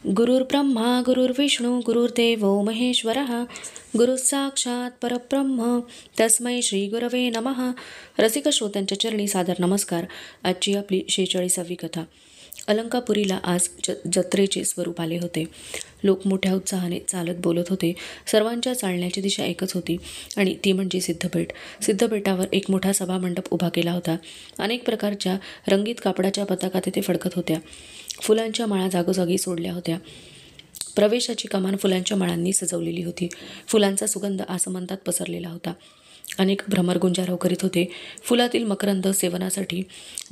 गुरुर्ब्रह्मा गुरुर्विष्णू गुरुर्देवो महेश्वरः गुरुसाक्षात परब्रह्म तस्मै श्री गुरवे नमः. रसिक श्रोत्यांच्या चरणी सादर नमस्कार. आजची आपली 46वी कथा. अलंकापुरीला आज जत्रेचे स्वरूप आले होते. लोक मोठ्या उत्साहाने चालत बोलत होते. सर्वांच्या चालण्याची दिशा एकच होती आणि ती म्हणजे सिद्धपेठ. सिद्धपेठावर एक मोठा सभामंडप उभा केला होता. अनेक प्रकारच्या रंगीत कापडाच्या पताका तिथे फडकत होत्या. फुलांच्या माळा जागोजागी सोडल्या होत्या. प्रवेशाची कमान फुलांच्या माळांनी सजवलेली होती. फुलांचा सुगंध आसमंतात पसरलेला होता. अनेक भ्रमर गुंजारव करीत होते. फुलातील मकरंद सेवनासाठी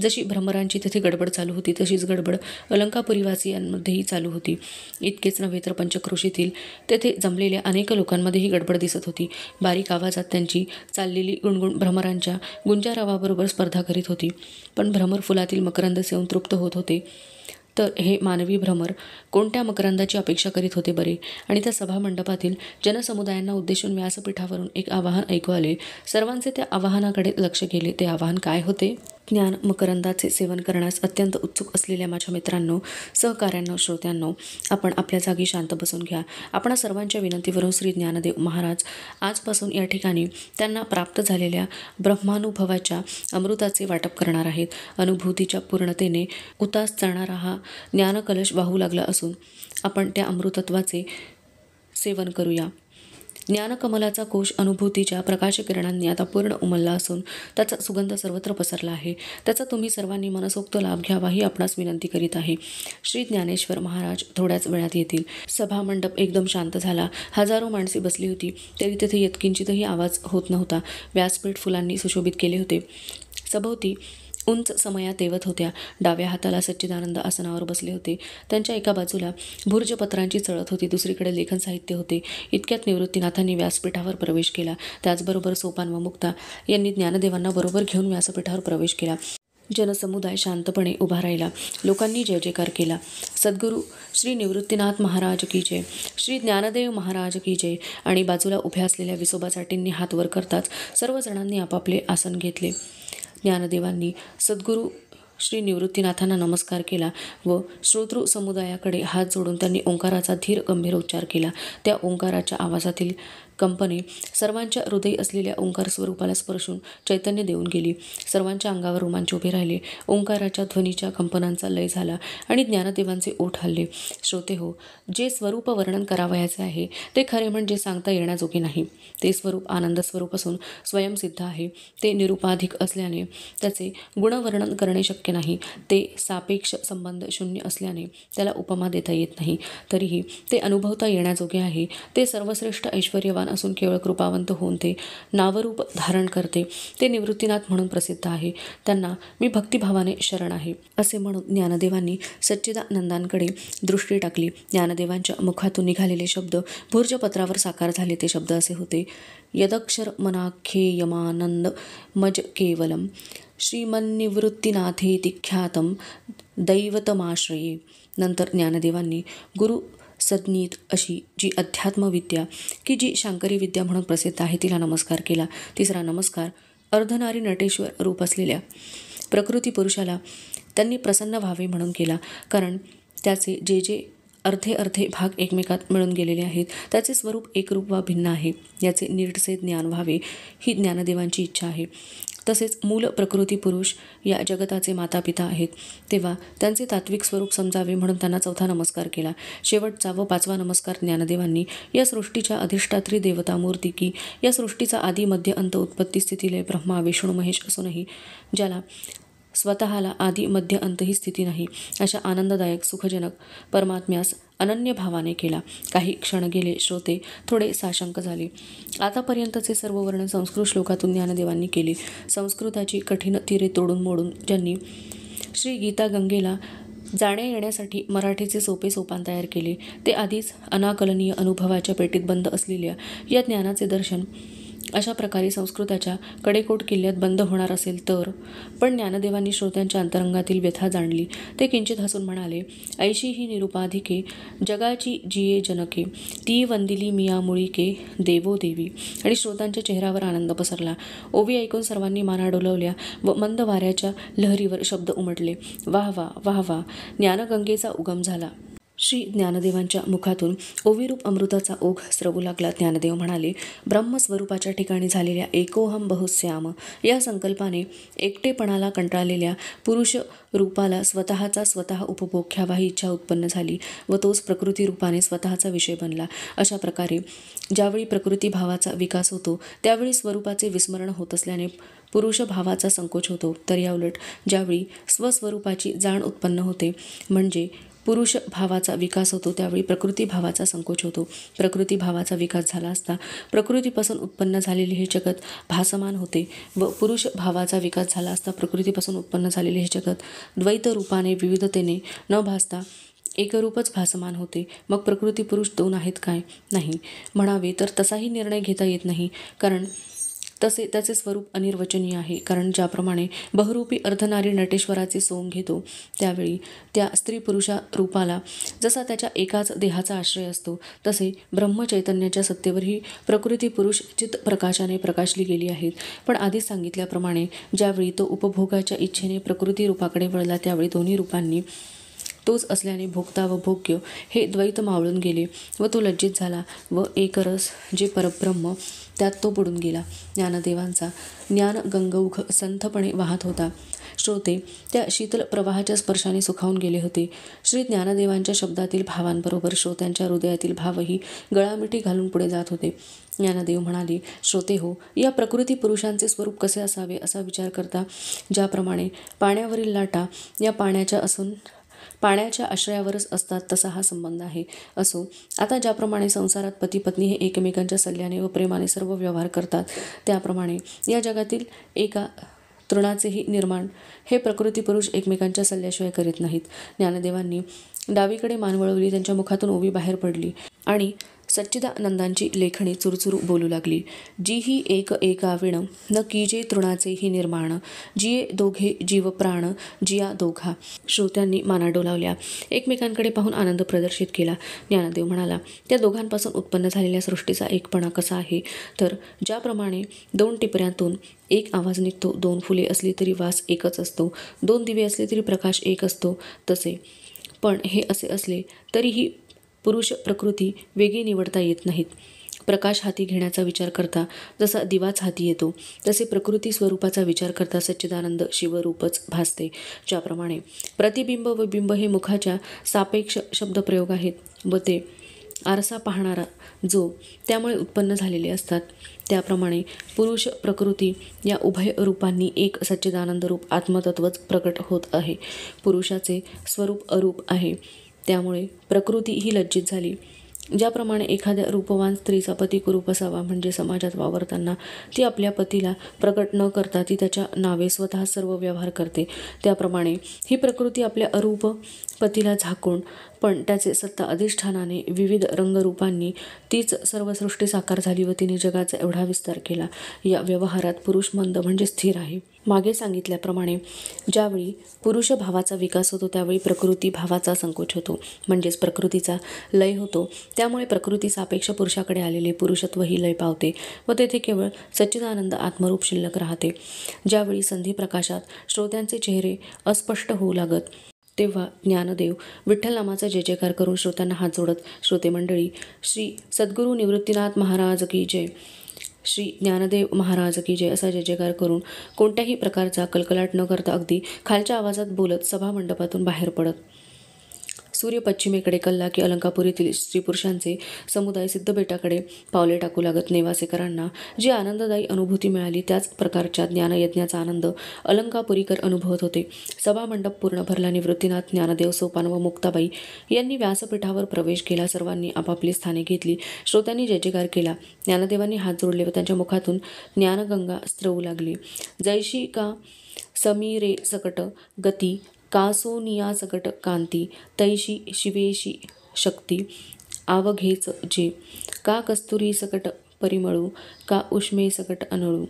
जशी भ्रमरांची तिथे गडबड चालू होती तशीच गडबड अलंकापुरीवासियांमध्येही चालू होती. इतकेच नव्हे तर पंचक्रोशीतील तेथे जमलेल्या अनेक लोकांमध्ये ही गडबड दिसत होती. बारीक आवाजात त्यांची चाललेली गुणगुण भ्रमरांच्या गुंजारावाबरोबर स्पर्धा करीत होती. पण भ्रमर फुलातील मकरंद सेवून तृप्त होत होते. तर हे मानवी भ्रमर कोणत्या मकरंदाची अपेक्षा करीत होते बरे? आणि त्या सभामंडपातील जनसमुदायांना उद्देशून व्यासपीठावरून एक आवाहन ऐकू आले. सर्वांचे त्या आवाहनाकडे लक्ष गेले. ते आवाहन काय होते? ज्ञान मकरंदाचे सेवन करण्यास अत्यंत उत्सुक असलेल्या माझ्या मित्रांनो, सहकाऱ्यांनो, श्रोत्यांनो, आपण आपल्या जागी शांत बसून घ्या. आपणा सर्वांच्या विनंतीवरून श्री ज्ञानदेव महाराज आजपासून या ठिकाणी त्यांना प्राप्त झालेल्या ब्रह्मानुभवाच्या अमृताचे वाटप करणार आहेत. अनुभूतीच्या पूर्णतेने उतास चालणारा हा ज्ञानकलश वाहू लागला असून आपण त्या अमृतत्वाचे सेवन करूया. ज्ञानकमलाचा कोश अनुभूतीच्या प्रकाशकिरणांनी आता पूर्ण उमलला असून त्याचा सुगंध सर्वत्र पसरला आहे. त्याचा तुम्ही सर्वांनी मनसोक्त लाभ घ्यावा ही आपणास विनंती करीत आहे. श्री ज्ञानेश्वर महाराज थोड्याच वेळात येतील. सभामंडप एकदम शांत झाला. हजारो माणसे बसली होती तरी तेथे यत्किंचितही आवाज होत नव्हता. व्यासपीठ फुलांनी सुशोभित केले होते. सभोवती उंच समया तेवत होत्या. डाव्या हाताला सच्चिदानंद आसनावर बसले होते. त्यांच्या एका बाजूला भुर्जपत्रांची चळत होती. दुसरीकडे लेखन साहित्य होते. इतक्यात निवृत्तीनाथांनी व्यासपीठावर प्रवेश केला. त्याचबरोबर सोपान व मुक्ता यांनी ज्ञानदेवांना बरोबर घेऊन व्यासपीठावर प्रवेश केला. जनसमुदाय शांतपणे उभा राहिला. लोकांनी जय जयकार केला. सद्गुरू श्री निवृत्तीनाथ महाराज की जय, श्री ज्ञानदेव महाराज की जय. आणि बाजूला उभ्या असलेल्या विसोबासाठींनी हात वर करताच सर्वजणांनी आपापले आसन घेतले. ज्ञानदेवांनी सद्गुरू श्री निवृत्तीनाथांना नमस्कार केला व श्रोतृ समुदायाकडे हात जोडून त्यांनी ओंकाराचा धीर गंभीर उच्चार केला. त्या ओंकाराच्या आवाजातील कंपने सर्वांच्या हृदयी असलेल्या ओंकार स्वरूपाला स्पर्शून चैतन्य देऊन गेली. सर्वांच्या अंगावर रोमांच उभे राहिले. ओंकाराच्या ध्वनीच्या कंपनांचा लय झाला आणि ज्ञानदेवांचे ओठ हलले. श्रोते हो, जे स्वरूप वर्णन करावयाचे आहे ते खरे म्हणजे सांगता येण्याजोगे नाही. ते स्वरूप आनंद स्वरूप असून स्वयंसिद्ध आहे. ते निरुपाधिक असल्याने त्याचे गुणवर्णन करणे शक्य नाही. ते सापेक्ष संबंध शून्य असल्याने त्याला उपमा देता येत नाही. तरीही ते अनुभवता येण्याजोगे आहे. ते सर्वश्रेष्ठ ऐश्वर्यवान असून केवळ कृपावंत होऊन ते नावरूप धारण करते. ते निवृत्तीनाथ म्हणून प्रसिद्ध आहे. त्यांना मी भक्तिभावाने शरण आहे. असे म्हणून ज्ञानदेवांनी सच्चिदानंदांकडे दृष्टी टाकली. ज्ञानदेवांच्या मुखातून निघालेले शब्द भुर्जपत्रावर साकार झाले. ते शब्द असे होते: यदक्षर मनाख्येयमानंद मज केवलम श्रीमन्निवृत्तीनाथेति ख्यातम दैवतमाश्रये. नंतर ज्ञानदेवांनी गुरु सज्ञीत अशी जी अध्यात्मविद्या की जी शांकरी विद्या म्हणून प्रसिद्ध आहे तिला नमस्कार केला. तिसरा नमस्कार अर्धनारी नटेश्वर रूप असलेल्या प्रकृती पुरुषाला त्यांनी प्रसन्न व्हावे म्हणून केला. कारण त्याचे जे जे अर्धे अर्धे भाग एकमेकात मिळून गेलेले आहेत त्याचे स्वरूप एकरूप वा भिन्न आहे याचे नीटसे ज्ञान व्हावे ही ज्ञानदेवांची इच्छा आहे. तसेच मूल प्रकृती पुरुष या जगताचे मातापिता आहेत तेव्हा त्यांचे तात्विक स्वरूप समजावे म्हणून त्यांना चौथा नमस्कार केला. शेवटचा व पाचवा नमस्कार ज्ञानदेवांनी या सृष्टीच्या अधिष्ठात्री देवता मूर्ती की या सृष्टीचा आदी मध्य अंत उत्पत्ती स्थितीलय ब्रह्मा विष्णू महेश असूनही ज्याला स्वतःला आदी मध्य अंत ही स्थिती नाही अशा आनंददायक सुखजनक परमात्म्यास अनन्य भावाने केला. काही क्षण गेले. श्रोते थोडे साशंक झाले. आतापर्यंतचे सर्व वर्णन संस्कृत श्लोकातून ज्ञानदेवांनी केले. संस्कृताची कठीण तीरे तोडून मोडून ज्यांनी श्री गीता गंगेला जाण्या येण्यासाठी मराठीचे सोपे सोपान तयार केले ते आधीच अनाकलनीय अनुभवाच्या पेटीत बंद असलेल्या या ज्ञानाचे दर्शन अशा प्रकारे संस्कृताच्या कडेकोट किल्ल्यात बंद होणार असेल तर. पण ज्ञानदेवांनी श्रोत्यांच्या अंतरंगातील व्यथा जाणली. ते किंचित हसून म्हणाले: ऐशी ही निरुपाधिके जगाची जिये जनके ती वंदिली मिया मुळीके देवो देवी. आणि श्रोतांच्या चेहऱ्यावर आनंद पसरला. ओवी ऐकून सर्वांनी माना डोलवल्या व मंद वाऱ्याच्या लहरीवर शब्द उमटले: वाह वाह वाह वाह. ज्ञानगंगेचा उगम झाला. श्री ज्ञानदेवांच्या मुखातून ओविरूप अमृताचा ओघ स्रवू लागला. ज्ञानदेव म्हणाले, ब्रह्मस्वरूपाच्या ठिकाणी झालेल्या एकोहम बहुश्याम या संकल्पाने एकटेपणाला कंटाळलेल्या पुरुष रूपाला स्वतःचा स्वतः उपभोग घ्यावा ही इच्छा उत्पन्न झाली व तोच प्रकृती रूपाने स्वतःचा विषय बनला. अशा प्रकारे ज्यावेळी प्रकृती भावाचा विकास होतो त्यावेळी स्वरूपाचे विस्मरण होत असल्याने पुरुष भावाचा संकोच होतो. तर याउलट ज्यावेळी स्वस्वरूपाची जाण उत्पन्न होते म्हणजे पुरुष भावाचा विकास होतो त्यावेळी प्रकृती भावाचा संकोच होतो. प्रकृती भावाचा विकास झाला असता प्रकृतीपासून उत्पन्न झालेले हे जगत भासमान होते व पुरुष भावाचा विकास झाला असता प्रकृतीपासून उत्पन्न झालेले हे जगत द्वैत रूपाने विविधतेने न भासता एकरूपच भासमान होते. मग प्रकृती पुरुष दोन आहेत काय? नाही म्हणावे तर तसाही निर्णय घेता येत नाही, कारण त्याचे स्वरूप अनिर्वचनीय आहे. कारण ज्याप्रमाणे बहुरूपी अर्धनारी नटेश्वराचे सोंग घेतो त्यावेळी त्या स्त्री पुरुषा रूपाला जसा त्याच्या एकाच देहाचा आश्रय असतो तसे ब्रह्मचैतन्याच्या सत्तेवरही प्रकृती पुरुष चित्त प्रकाशाने प्रकाशली गेली आहेत. पण आधी सांगितल्याप्रमाणे ज्यावेळी तो उपभोगाच्या इच्छेने प्रकृती रूपाकडे वळला त्यावेळी दोन्ही रूपांनी तोच असल्याने भोगता व भोग्य हे द्वैत मावळून गेले व तो लज्जित झाला व एकरस जे परब्रह्म त्यात तो बुडून गेला. ज्ञानदेवांचा ज्ञान गंगौघ संथपणे वाहत होता. श्रोते त्या शीतल प्रवाहाच्या स्पर्शाने सुखावून गेले होते. श्री ज्ञानदेवांच्या शब्दातील भावांबरोबर श्रोत्यांच्या हृदयातील भावही गळामिठी घालून पुढे जात होते. ज्ञानदेव म्हणाले, श्रोते हो, या प्रकृती पुरुषांचे स्वरूप कसे असावे असा विचार करता ज्याप्रमाणे पाण्यावरील लाटा या पाण्याच्या आश्रयावरच असतात तसा हा संबंध आहे. असो, आता ज्याप्रमाणे संसारात पती पत्नी हे एकमेकांच्या सल्ल्याने व प्रेमाने सर्व व्यवहार करतात त्याप्रमाणे या जगातील एका तृणाचेही निर्माण हे प्रकृती पुरुष एकमेकांच्या सल्ल्याशिवाय करीत नाहीत. ज्ञानदेवांनी डावीकडे मान वळवली. त्यांच्या मुखातून ओवी बाहेर पडली आणि सच्चिदानंदांची लेखणी चुरचुरू बोलू लागली. जी ही एक एकाविण न कीजे तृणाचे ही निर्माण, जिये दोघे जीव प्राण जिया दोघा. श्रोत्यांनी माना डोलावल्या. एकमेकांकडे पाहून आनंद प्रदर्शित केला. ज्ञानदेव म्हणाला, त्या दोघांपासून उत्पन्न झालेल्या सृष्टीचा एकपणा कसा आहे तर ज्याप्रमाणे दोन टिपऱ्यातून एक आवाज निघतो, दोन फुले असली तरी वास एकच असतो, दोन दिवे असले तरी प्रकाश एक असतो तसे. पण हे असे असले तरीही पुरुष प्रकृती वेगळी निवडता येत नाहीत. प्रकाश हाती घेण्याचा विचार करता जसा दिवाच हाती येतो तसे प्रकृती स्वरूपाचा विचार करता सच्चिदानंद शिवरूपच भासते. ज्याप्रमाणे प्रतिबिंब व बिंब हे मुखाच्या सापेक्ष शब्दप्रयोग आहेत व ते आरसा पाहणारा जो त्यामुळे उत्पन्न झालेले असतात त्याप्रमाणे पुरुष प्रकृती या उभय रूपांनी एक सच्चिदानंद रूप आत्मतत्वच प्रकट होत आहे. पुरुषाचे स्वरूप अरूप आहे त्यामुळे प्रकृती ही लज्जित झाली. ज्याप्रमाणे एखाद्या रूपवान स्त्रीचा पती कुरूप असावा म्हणजे समाजात वावरताना ती आपल्या पतीला प्रकट न करता ती त्याच्या नावे स्वतः सर्व व्यवहार करते त्याप्रमाणे ही प्रकृती आपल्या अरूप पतीला झाकून पण त्याचे सत्ता अधिष्ठानाने विविध रंगरूपांनी तीच सर्व सृष्टी साकार झाली व तिने जगाचा एवढा विस्तार केला. या व्यवहारात पुरुष मंद म्हणजे स्थिर आहे. मागे सांगितल्याप्रमाणे ज्यावेळी पुरुष भावाचा विकास होतो त्यावेळी प्रकृती भावाचा संकोच होतो म्हणजेच प्रकृतीचा लय होतो. त्यामुळे प्रकृती सापेक्ष पुरुषाकडे आलेले पुरुषत्व ही लय पावते व तेथे केवळ सच्चिदानंद आत्मरूप शिल्लक राहते. ज्यावेळी संधी प्रकाशात श्रोत्यांचे चेहरे अस्पष्ट होऊ लागत तेव्हा ज्ञानदेव विठ्ठल नामाचा जय जयकार करून श्रोत्यांना हात जोडत, श्रोते मंडळी, श्री सद्गुरू निवृत्तीनाथ महाराज की जय, श्री ज्ञानदेव महाराज की जय असा जय जयकार करून कोणत्याही प्रकारचा कलकलाट न करता अगदी खालच्या आवाजात बोलत सभामंडपातून बाहेर पडत सूर्य पश्चिमेकडे कलला की अलंकापुरीतील स्त्रीपुरुषांचे समुदाय सिद्धबेटाकडे पावले टाकू लागत. नेवासेकरांना जी आनंददायी अनुभूती मिळाली त्याच प्रकारच्या ज्ञानयज्ञाचा आनंद अलंकापुरीकर अनुभवत होते. सभामंडप पूर्ण भरला. निवृत्तीनाथ, ज्ञानदेव, सोपान व मुक्ताबाई यांनी व्यासपीठावर प्रवेश केला. सर्वांनी आपापली स्थाने घेतली. श्रोत्यांनी जय जयकार केला. ज्ञानदेवांनी हात जोडले व त्यांच्या मुखातून ज्ञानगंगा स्त्रवू लागली. जैशी का समीरे सकट गती, कासोनिया सकट कांती, तैशी शिवेशी शक्ती आवघेच जे, का कस्तुरी सकट परिमळू, का उष्मे सकट अनळू,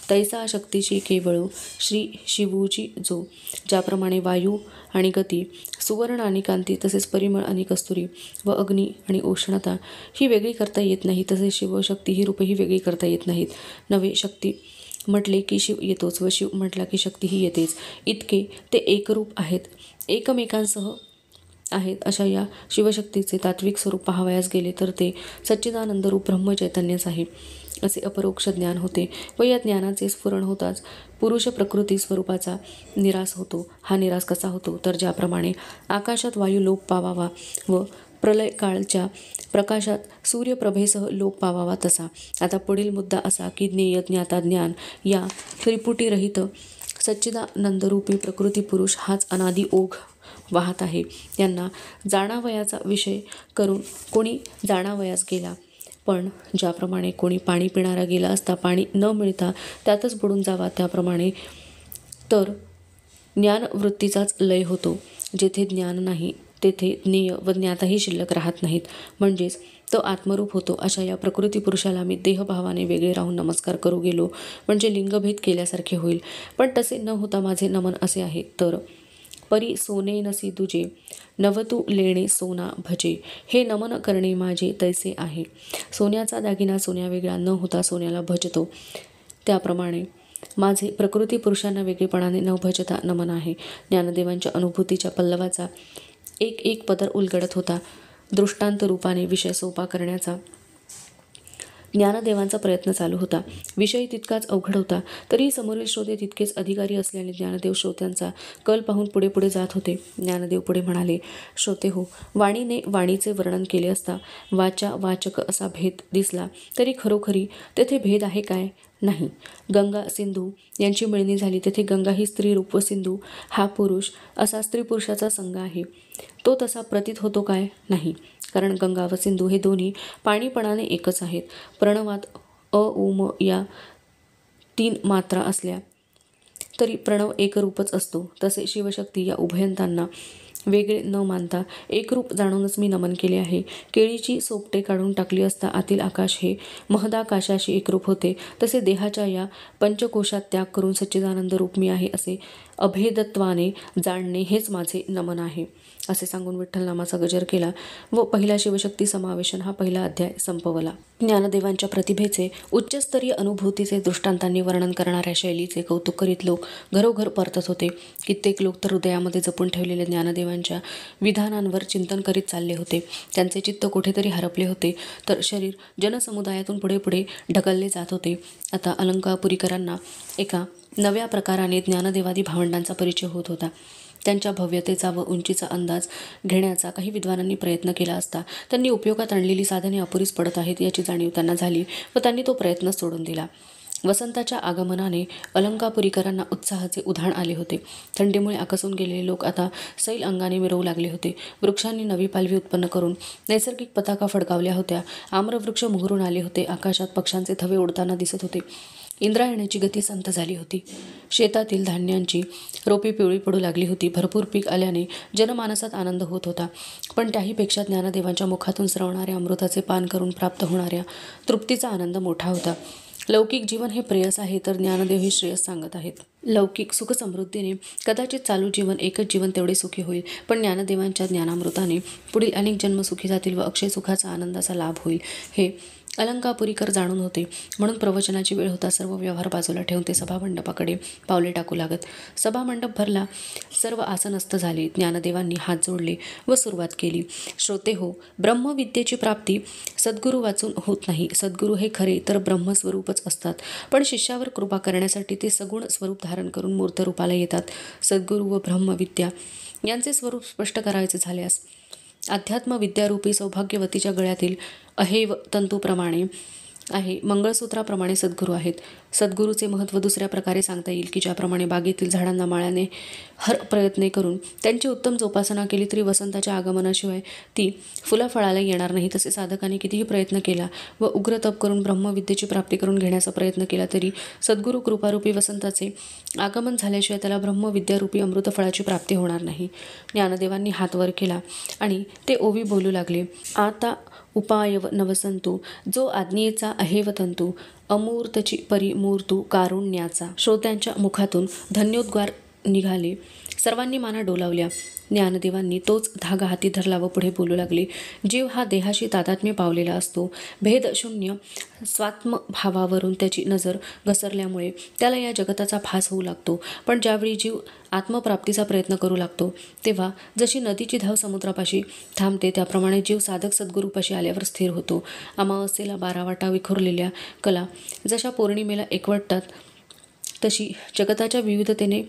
तैसा शक्तीची केवळू श्री शिवूची जो. ज्याप्रमाणे वायू आणि गती, सुवर्ण आणि कांती तसेच परिमळ आणि कस्तुरी व अग्नी आणि उष्णता ही वेगळी करता येत नाही तसे शिवशक्ती ही रूपही वेगळी करता येत नाहीत. नवे शक्ती म्हटले की शिव येतोच व शिव म्हटला की शक्तीही येतेच. इतके ते एकरूप आहेत. एकमेकांसह आहेत अशा या शिवशक्तीचे तात्विक स्वरूप पाहावयास गेले तर ते सच्चिदानंद रूप ब्रह्मचैतन्यच आहे असे अपरोक्ष ज्ञान होते व या ज्ञानाचे स्फुरण होताच पुरुष प्रकृती स्वरूपाचा निरास होतो. हा निरास कसा होतो तर ज्याप्रमाणे आकाशात वायू लोप पावावा व प्रलय काळच्या प्रकाशात सूर्यप्रभेसह लोप पावावा तसा. आता पुढील मुद्दा असा की ज्ञेय ज्ञाता ज्ञान या त्रिपुटीरहित सच्चिदानंदरूपी प्रकृती पुरुष हाच अनादी ओघ वाहत आहे. यांना जाणावयाचा विषय करून कोणी जाणावयास गेला, पण ज्याप्रमाणे कोणी पाणी पिणारा गेला असता पाणी न मिळता त्यातच बुडून जावा त्याप्रमाणे तर ज्ञानवृत्तीचाच लय होतो. जेथे ज्ञान नाही तेथे ज्ञेय व ज्ञाताही शिल्लक राहत नाहीत, म्हणजेच तो आत्मरूप होतो. अशा या प्रकृती पुरुषाला मी देहभावाने वेगळे राहून नमस्कार करू गेलो म्हणजे लिंगभेद केल्यासारखे होईल, पण तसे न होता माझे नमन असे आहे तर परी सोने नसी दुजे नवतू लेणे सोना भजे. हे नमन करणे माझे तैसे आहे. सोन्याचा दागिना सोन्या वेगळा न होता सोन्याला भजतो त्याप्रमाणे माझे प्रकृती पुरुषांना वेगळेपणाने न भजता नमन आहे. ज्ञानदेवांच्या अनुभूतीच्या पल्लवाचा एक एक पदर उलगडत होता. दृष्टांत रूपाने विषय सोपा करण्याचा ज्ञानदेवांचा प्रयत्न चालू होता. विषय तितकाच अवघड होता, तरीही समोरील श्रोते तितकेच अधिकारी असल्याने ज्ञानदेव श्रोत्यांचा कल पाहून पुढे पुढे जात होते. ज्ञानदेव पुढे म्हणाले, श्रोते हो, वाणीने वाणीचे वर्णन केले असता वाचा वाचक असा भेद दिसला तरी खरोखरी तेथे भेद आहे काय? नाही. गंगा सिंधू यांची मिळणी झाली तेथे गंगा ही स्त्री रूप व सिंधू हा पुरुष असा स्त्री पुरुषाचा संघ आहे. तो तसा प्रतीत होतो काय? नाही. कारण गंगा व सिंधू हे दोन्ही पाणीपणाने एकच आहेत. प्रणवात अ उ म या 3 मात्रा असल्या तरी प्रणव एकरूपच असतो. तसे शिवशक्ती या उभयंतांना वेगळे न मानता एकरूप जाणूनच मी नमन केले आहे. केळीची सोपटे काढून टाकली असता आतील आकाश हे महदाकाशाशी एकरूप होते, तसे देहाच्या या पंचकोशात त्याग करून सच्चिदानंद रूप मी आहे असे अभेदत्वाने जाणणे हेच माझे नमन आहे असे सांगून विठ्ठलनामाचा गजर केला व पहिला शिवशक्ती समावेशन हा पहिला अध्याय संपवला. ज्ञानदेवांच्या प्रतिभेचे उच्चस्तरीय अनुभूतीचे दृष्टांतांनी वर्णन करणाऱ्या शैलीचे कौतुक करीत लोक घरोघर परतत होते. कित्येक लोक तर हृदयामध्ये जपून ठेवलेल्या ज्ञानदेवांच्या विधानांवर चिंतन करीत चालले होते. त्यांचे चित्त कुठेतरी हरपले होते, तर शरीर जनसमुदायातून पुढे पुढे ढकलले जात होते. आता अलंकापुरीकरांना एका नव्या प्रकाराने ज्ञानदेवादी भावंडांचा परिचय होत होता. त्यांच्या भव्यतेचा व उंचीचा अंदाज घेण्याचा काही विद्वानांनी प्रयत्न केला असता त्यांनी उपयोगात आणलेली साधने अपुरीच पडत आहेत याची जाणीव त्यांना झाली व त्यांनी तो प्रयत्न सोडून दिला. वसंताच्या आगमनाने अलंकापुरीकरांना उत्साहाचे उधाण आले होते. थंडीमुळे आकसून गेलेले लोक आता सैल अंगाने मिरवू लागले होते. वृक्षांनी नवी पालवी उत्पन्न करून नैसर्गिक पताका फडकावल्या होत्या. आम्रवृक्ष मुहरून आले होते. आकाशात पक्ष्यांचे थवे उडताना दिसत होते. इंद्रायणाची गती संत झाली होती. शेतातील धान्यांची रोपे पिवळी पडू लागली होती. भरपूर पीक आल्याने जनमानसात आनंद होत होता, पण त्याहीपेक्षा ज्ञानदेवांच्या मुखातून स्रवणाऱ्या अमृताचे पान करून प्राप्त होणाऱ्या तृप्तीचा आनंद मोठा होता. लौकिक जीवन हे प्रेयस आहे तर ज्ञानदेव हे श्रेयस सांगत आहेत. लौकिक सुखसमृद्धीने कदाचित चालू जीवन एकच जीवन तेवढे सुखी होईल, पण ज्ञानदेवांच्या ज्ञानामृताने पुढील अनेक जन्म सुखी जातील व अक्षय सुखाचा आनंदाचा लाभ होईल हे अलंकापुरीकर जाणून होते. म्हणून प्रवचनाची वेळ होता सर्व व्यवहार बाजूला ठेवून ते सभामंडपाकडे पावले टाकू लागत. सभामंडप भरला. सर्व आसनस्थ झाले. ज्ञानदेवांनी हात जोडले व सुरुवात केली. श्रोते हो, ब्रह्मविद्येची प्राप्ती सद्गुरू वाचून होत नाही. सद्गुरू हे खरे तर ब्रह्मस्वरूपच असतात, पण शिष्यावर कृपा करण्यासाठी ते सगुण स्वरूप धारण करून मूर्त रूपाला येतात. सद्गुरू व ब्रह्मविद्या यांचे स्वरूप स्पष्ट करायचे झाल्यास अध्यात्म विद्यारूपी सौभाग्यवतीच्या गळ्यातील अहेव तंतूप्रमाणे आहे, मंगळसूत्राप्रमाणे सद्गुरू आहेत. सद्गुरूचे महत्त्व दुसऱ्या प्रकारे सांगता येईल की ज्याप्रमाणे बागेतील झाडांना माळ्याने हर प्रयत्ने करून त्यांची उत्तम जोपासना केली तरी वसंताच्या आगमनाशिवाय ती फुलाफळाला येणार नाही, तसे साधकाने कितीही प्रयत्न केला व उग्र तप करून ब्रह्मविद्येची प्राप्ती करून घेण्याचा प्रयत्न केला तरी सद्गुरू कृपारूपी वसंताचे आगमन झाल्याशिवाय त्याला ब्रह्मविद्यारूपी अमृतफळाची प्राप्ती होणार नाही. ज्ञानदेवांनी हात वर केला आणि ते ओवी बोलू लागले. आता उपायव नवसंतू जो आज्ञेचा अहेवतंतू अमूर्तची परिमूर्तू कारुण्याचा. श्रोत्यांच्या मुखातून धन्योद्गार निघाले. सर्वांनी माना डोलावल्या. ज्ञानदेवांनी तोच धागा हाती धरला व पुढे बोलू लागले. जीव हा देहाशी तादात्म्य पावलेला असतो. भेदशून्य स्वात्मभावावरून त्याची नजर घसरल्यामुळे त्याला या जगताचा भास होऊ लागतो, पण ज्यावेळी जीव आत्मप्राप्तीचा प्रयत्न करू लागतो, तेव्हा जशी नदीची धाव समुद्रापाशी थांबते त्याप्रमाणे जीव साधक सद्गुरूपाशी आल्यावर स्थिर होतो. अमावस्येला 12 वाटा विखुरलेल्या कला जशा पौर्णिमेला एकवटतात, तशी जगताच्या विविधतेने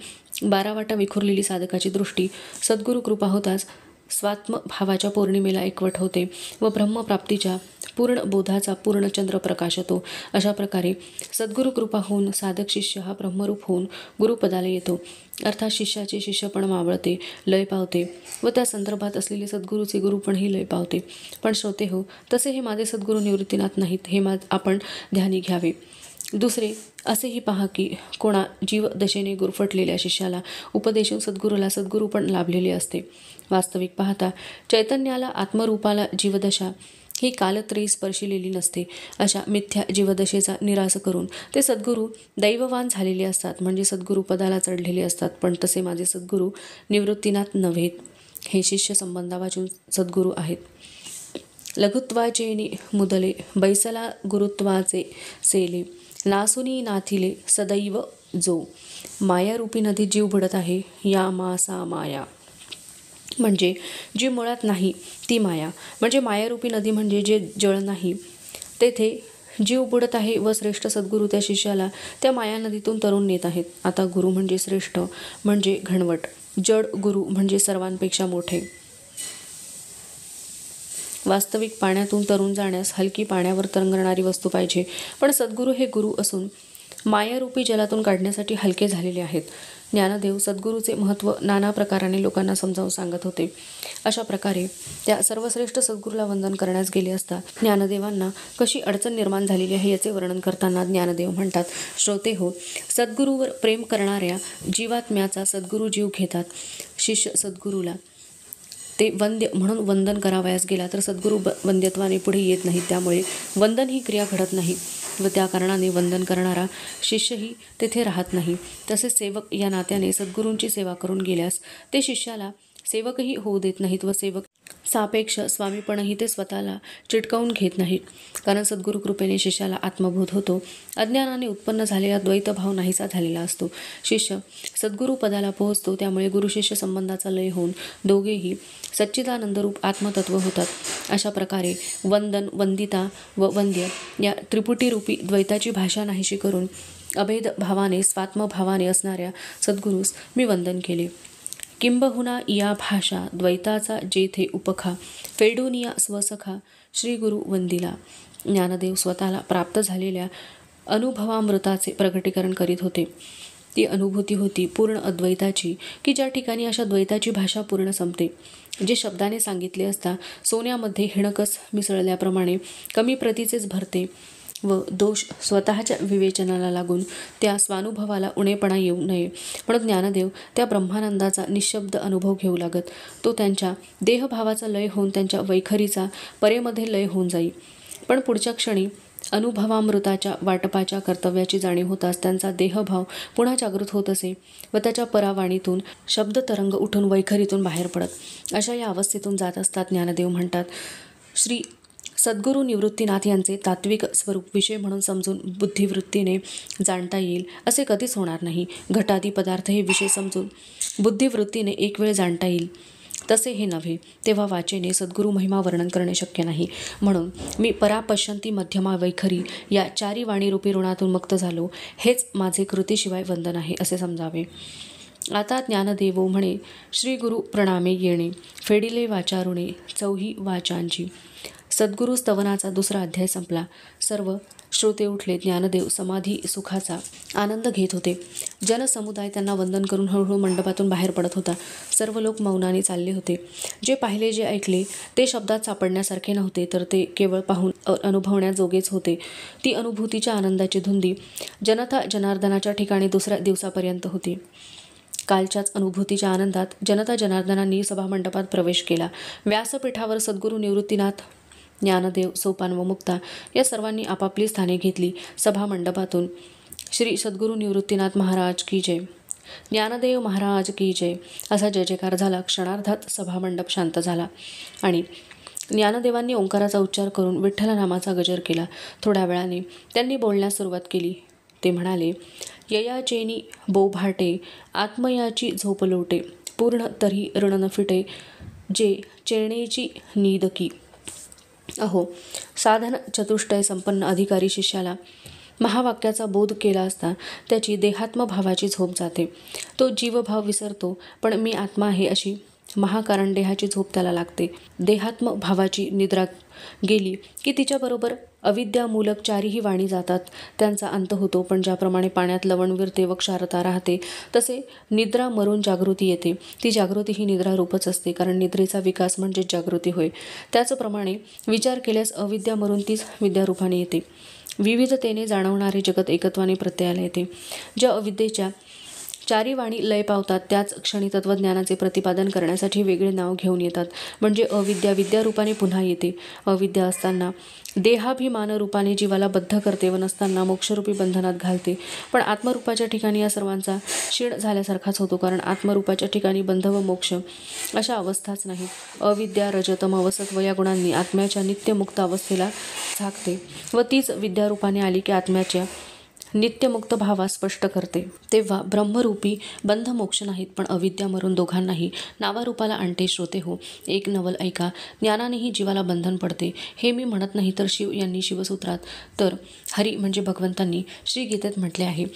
12 वाटा विखुरलेली साधकाची दृष्टी सद्गुरू कृपा होताच स्वात्मभावाच्या पौर्णिमेला एकवट होते व ब्रह्मप्राप्तीच्या पूर्ण बोधाचा पूर्ण चंद्र प्रकाशतो. अशा प्रकारे सद्गुरू कृपा होऊन साधक शिष्य हा ब्रह्मरूप होऊन गुरुपदाला येतो. अर्थात शिष्याचे शिष्यपण मावळते, लय पावते व त्या संदर्भात असलेले सद्गुरूचे गुरुपणही लय पावते. पण श्रोते हो, तसे हे माझे सद्गुरू निवृत्तीनाथ नाहीत, हे आपण ध्यानी घ्यावे. दुसरे असेही पहा की कोणा जीवदशेने गुरफटलेल्या शिष्याला उपदेशून सद्गुरूला सद्गुरूपण लाभलेले असते. वास्तविक पाहता चैतन्याला आत्मरूपाला जीवदशा ही कालत्रयी स्पर्शिलेली नसते. अशा मिथ्या जीवदशेचा निराश करून ते सद्गुरू दैववान झालेले असतात, म्हणजे सद्गुरू पदाला चढलेले असतात. पण तसे माझे सद्गुरू निवृत्तीनाथ नव्हेत, हे शिष्य संबंधावाचून सद्गुरू आहेत. लघुत्वाचेनी मुदले बैसला गुरुत्वाचे सेले, नासुनी नाथिले सदैव जो, मायारूपी नदीत जीव बुडत आहे या मासा माया. म्हणजे जी मुळात नाही ती माया, म्हणजे मायारूपी नदी म्हणजे जे जळ नाही तेथे जीव बुडत आहे व श्रेष्ठ सद्गुरू त्या शिष्याला त्या माया नदीतून तरुण नेत आहेत. आता गुरु म्हणजे श्रेष्ठ, म्हणजे घनवट, जड गुरु म्हणजे सर्वांपेक्षा मोठे. वास्तविक पाण्यातून तरुण जाण्यास हलकी पाण्यावर तरंगणारी वस्तू पाहिजे, पण सद्गुरू हे गुरु असून मायारूपी जलातून काढण्यासाठी हलके झालेले आहेत. ज्ञानदेव सद्गुरूचे महत्त्व नाना प्रकाराने लोकांना समजावून सांगत होते. अशा प्रकारे त्या सर्वश्रेष्ठ सद्गुरूला वंदन करण्यास गेले असता ज्ञानदेवांना कशी अडचण निर्माण झालेली आहे याचे वर्णन करताना ज्ञानदेव म्हणतात, श्रोते हो, सद्गुरूवर प्रेम करणाऱ्या जीवात्म्याचा सद्गुरू जीव घेतात. शिष्य सद्गुरूला ते वंद्य म्हणून वंदन करावयास गेला तर सद्गुरू वंद्यत्वाने पुढे येत नाहीत, त्यामुळे वंदन ही क्रिया घडत नाही व त्या कारणाने वंदन करणारा शिष्यही तेथे राहत नाही. तसेच सेवक या नात्याने सद्गुरूंची सेवा करून गेल्यास ते शिष्याला सेवकही होऊ देत नाहीत व सेवक सापेक्ष स्वामीपणही ते स्वतःला चिटकावून घेत नाहीत, कारण सद्गुरू कृपेने शिष्याला आत्मबोध होतो. अज्ञानाने उत्पन्न झालेला द्वैतभाव नाहीसा झालेला असतो. शिष्य सद्गुरू पदाला पोहोचतो, त्यामुळे गुरुशिष्य संबंधाचा लय होऊन दोघेही सच्चिदानंदरूप आत्मतत्व होतात. अशा प्रकारे वंदन, वंदिता व वंद्य या त्रिपुटीरूपी द्वैताची भाषा नाहीशी करून अभेद भावाने स्वात्मभावाने असणाऱ्या सद्गुरूस मी वंदन केले. किंबहुना या भाषा द्वैताचा जेथे उपखा, फेडून या स्वसखा श्री गुरु वंदिला. ज्ञानदेव स्वतःला प्राप्त झालेल्या अनुभवामृताचे प्रकटीकरण करीत होते. ती अनुभूती होती पूर्ण अद्वैताची, की ज्या ठिकाणी अशा द्वैताची भाषा पूर्ण संपते. जे शब्दाने सांगितले असता सोन्यामध्ये हिणकस मिसळल्याप्रमाणे कमी प्रतीचेच भरते व दोष स्वतःच्या विवेचनाला लागून त्या स्वानुभवाला उणेपणा येऊ नये म्हणून ज्ञानदेव त्या ब्रह्मानंदाचा निशब्द अनुभव घेऊ लागत. तो त्यांच्या देहभावाचा लय होऊन त्यांच्या वैखरीचा परेमध्ये लय होऊन जाई. पण पुढच्या क्षणी अनुभवामृताच्या वाटपाच्या कर्तव्याची जाणीव होताच त्यांचा देहभाव पुन्हा जागृत होत असे व त्याच्या परावाणीतून शब्दतरंग उठून वैखरीतून बाहेर पडत. अशा या अवस्थेतून जात असतात ज्ञानदेव म्हणतात, श्री सद्गुरू निवृत्तीनाथ यांचे तात्विक स्वरूप विषय म्हणून समजून बुद्धिवृत्तीने जाणता येईल असे कधीच होणार नाही. घटादी पदार्थ हे विषय समजून बुद्धिवृत्तीने एक वेळ जाणता येईल तसे हे नव्हे. तेव्हा वाचेने सद्गुरू महिमा वर्णन करणे शक्य नाही. म्हणून मी परापश्यंती मध्यमा वैखरी या चारी वाणीरूपी ऋणातून मुक्त झालो, हेच माझे कृतीशिवाय वंदन आहे असे समजावे. आता ज्ञानदेवो म्हणे, श्री गुरु प्रणामे येणे, फेडिले वाचारुणे चौही वाचांची. सद्गुरू स्तवनाचा दुसरा अध्याय संपला. सर्व श्रोते उठले. ज्ञानदेव समाधी सुखाचा आनंद घेत होते. जनसमुदाय त्यांना वंदन करून हळूहळू मंडपातून बाहेर पडत होता. सर्व लोक मौनाने चालले होते. जे पाहिले, जे ऐकले ते शब्दात सापडण्यासारखे नव्हते, तर ते केवळ पाहून अनुभवण्याजोगेच होते. ती अनुभूतीच्या आनंदाची धुंदी जनता जनार्दनाच्या ठिकाणी दुसऱ्या दिवसापर्यंत होती. कालच्याच अनुभूतीच्या आनंदात जनता जनार्दनांनी सभामंडपात प्रवेश केला. व्यासपीठावर सद्गुरू निवृत्तीनाथ, ज्ञानदेव, सोपान व मुक्ता या सर्वांनी आपापली स्थाने घेतली. सभामंडपातून श्री सद्गुरू निवृत्तीनाथ महाराज की जय, ज्ञानदेव महाराज की जय असा जय जयकार झाला. क्षणार्धात सभामंडप शांत झाला आणि ज्ञानदेवांनी ओंकाराचा उच्चार करून विठ्ठल नामाचा गजर केला. थोड्या वेळाने त्यांनी बोलण्यास सुरुवात केली. ते म्हणाले, ययाचेनी बोभाटे आत्मयाची झोप लोटे पूर्ण तरी ऋण न फिटे जे चेणेची नीदकी. अहो, साधन चतुष्टय संपन्न अधिकारी शिष्याला महावाक्याचा बोध केला असता त्याची देहात्मभावाची झोप जाते. तो जीवभाव विसरतो, पण मी आत्मा आहे अशी महाकारण देहाची झोप त्याला लागते. देहात्मभावाची निद्रा गेली की तिच्याबरोबर अविद्यामूलक चारीही वाणी जातात. त्यांचा अंत होतो. पण ज्याप्रमाणे पाण्यात लवण विरते व क्षारता राहते, तसे निद्रा मरून जागृती येते. ती जागृती ही निद्रा रूपच असते, कारण निद्रेचा विकास म्हणजे जागृती होय. त्याचप्रमाणे विचार केल्यास अविद्या मरून तीच विद्यारूपाने येते. विविधतेने जाणवणारे जगत एकत्वाने प्रत्ययाला येते. ज्या अविद्येच्या चारी वाणी लय पावतात त्याच क्षणी तत्त्वज्ञानाचे प्रतिपादन करण्यासाठी वेगळे नाव घेऊन येतात. म्हणजे अविद्या विद्यारूपाने पुन्हा येते. अविद्या असताना देहाभिमान रूपाने जीवाला बद्ध करते व नसताना मोक्षरूपी बंधनात घालते. पण आत्मरूपाच्या ठिकाणी या सर्वांचा क्षीण झाल्यासारखाच होतो, कारण आत्मरूपाच्या ठिकाणी बंध व मोक्ष अशा अवस्थाच नाहीत. अविद्या रजतम अवसत्व या गुणांनी आत्म्याच्या नित्यमुक्त अवस्थेला झाकते व तीच विद्यारूपाने आली की आत्म्याच्या नित्यमुक्त भावास स्पष्ट करते. तेव्हा ब्रह्मरूपी बंध मोक्ष नाहीत, पण अविद्या मरून दोघांनाही नावारूपाला आणते. श्रोते हो, एक नवल ऐका. ज्ञानानेही जीवाला बंधन पडते. हे मी म्हणत नाही, तर शिव यांनी शिवसूत्रात, तर हरी म्हणजे भगवंतांनी श्रीगीतेत म्हटले आहे.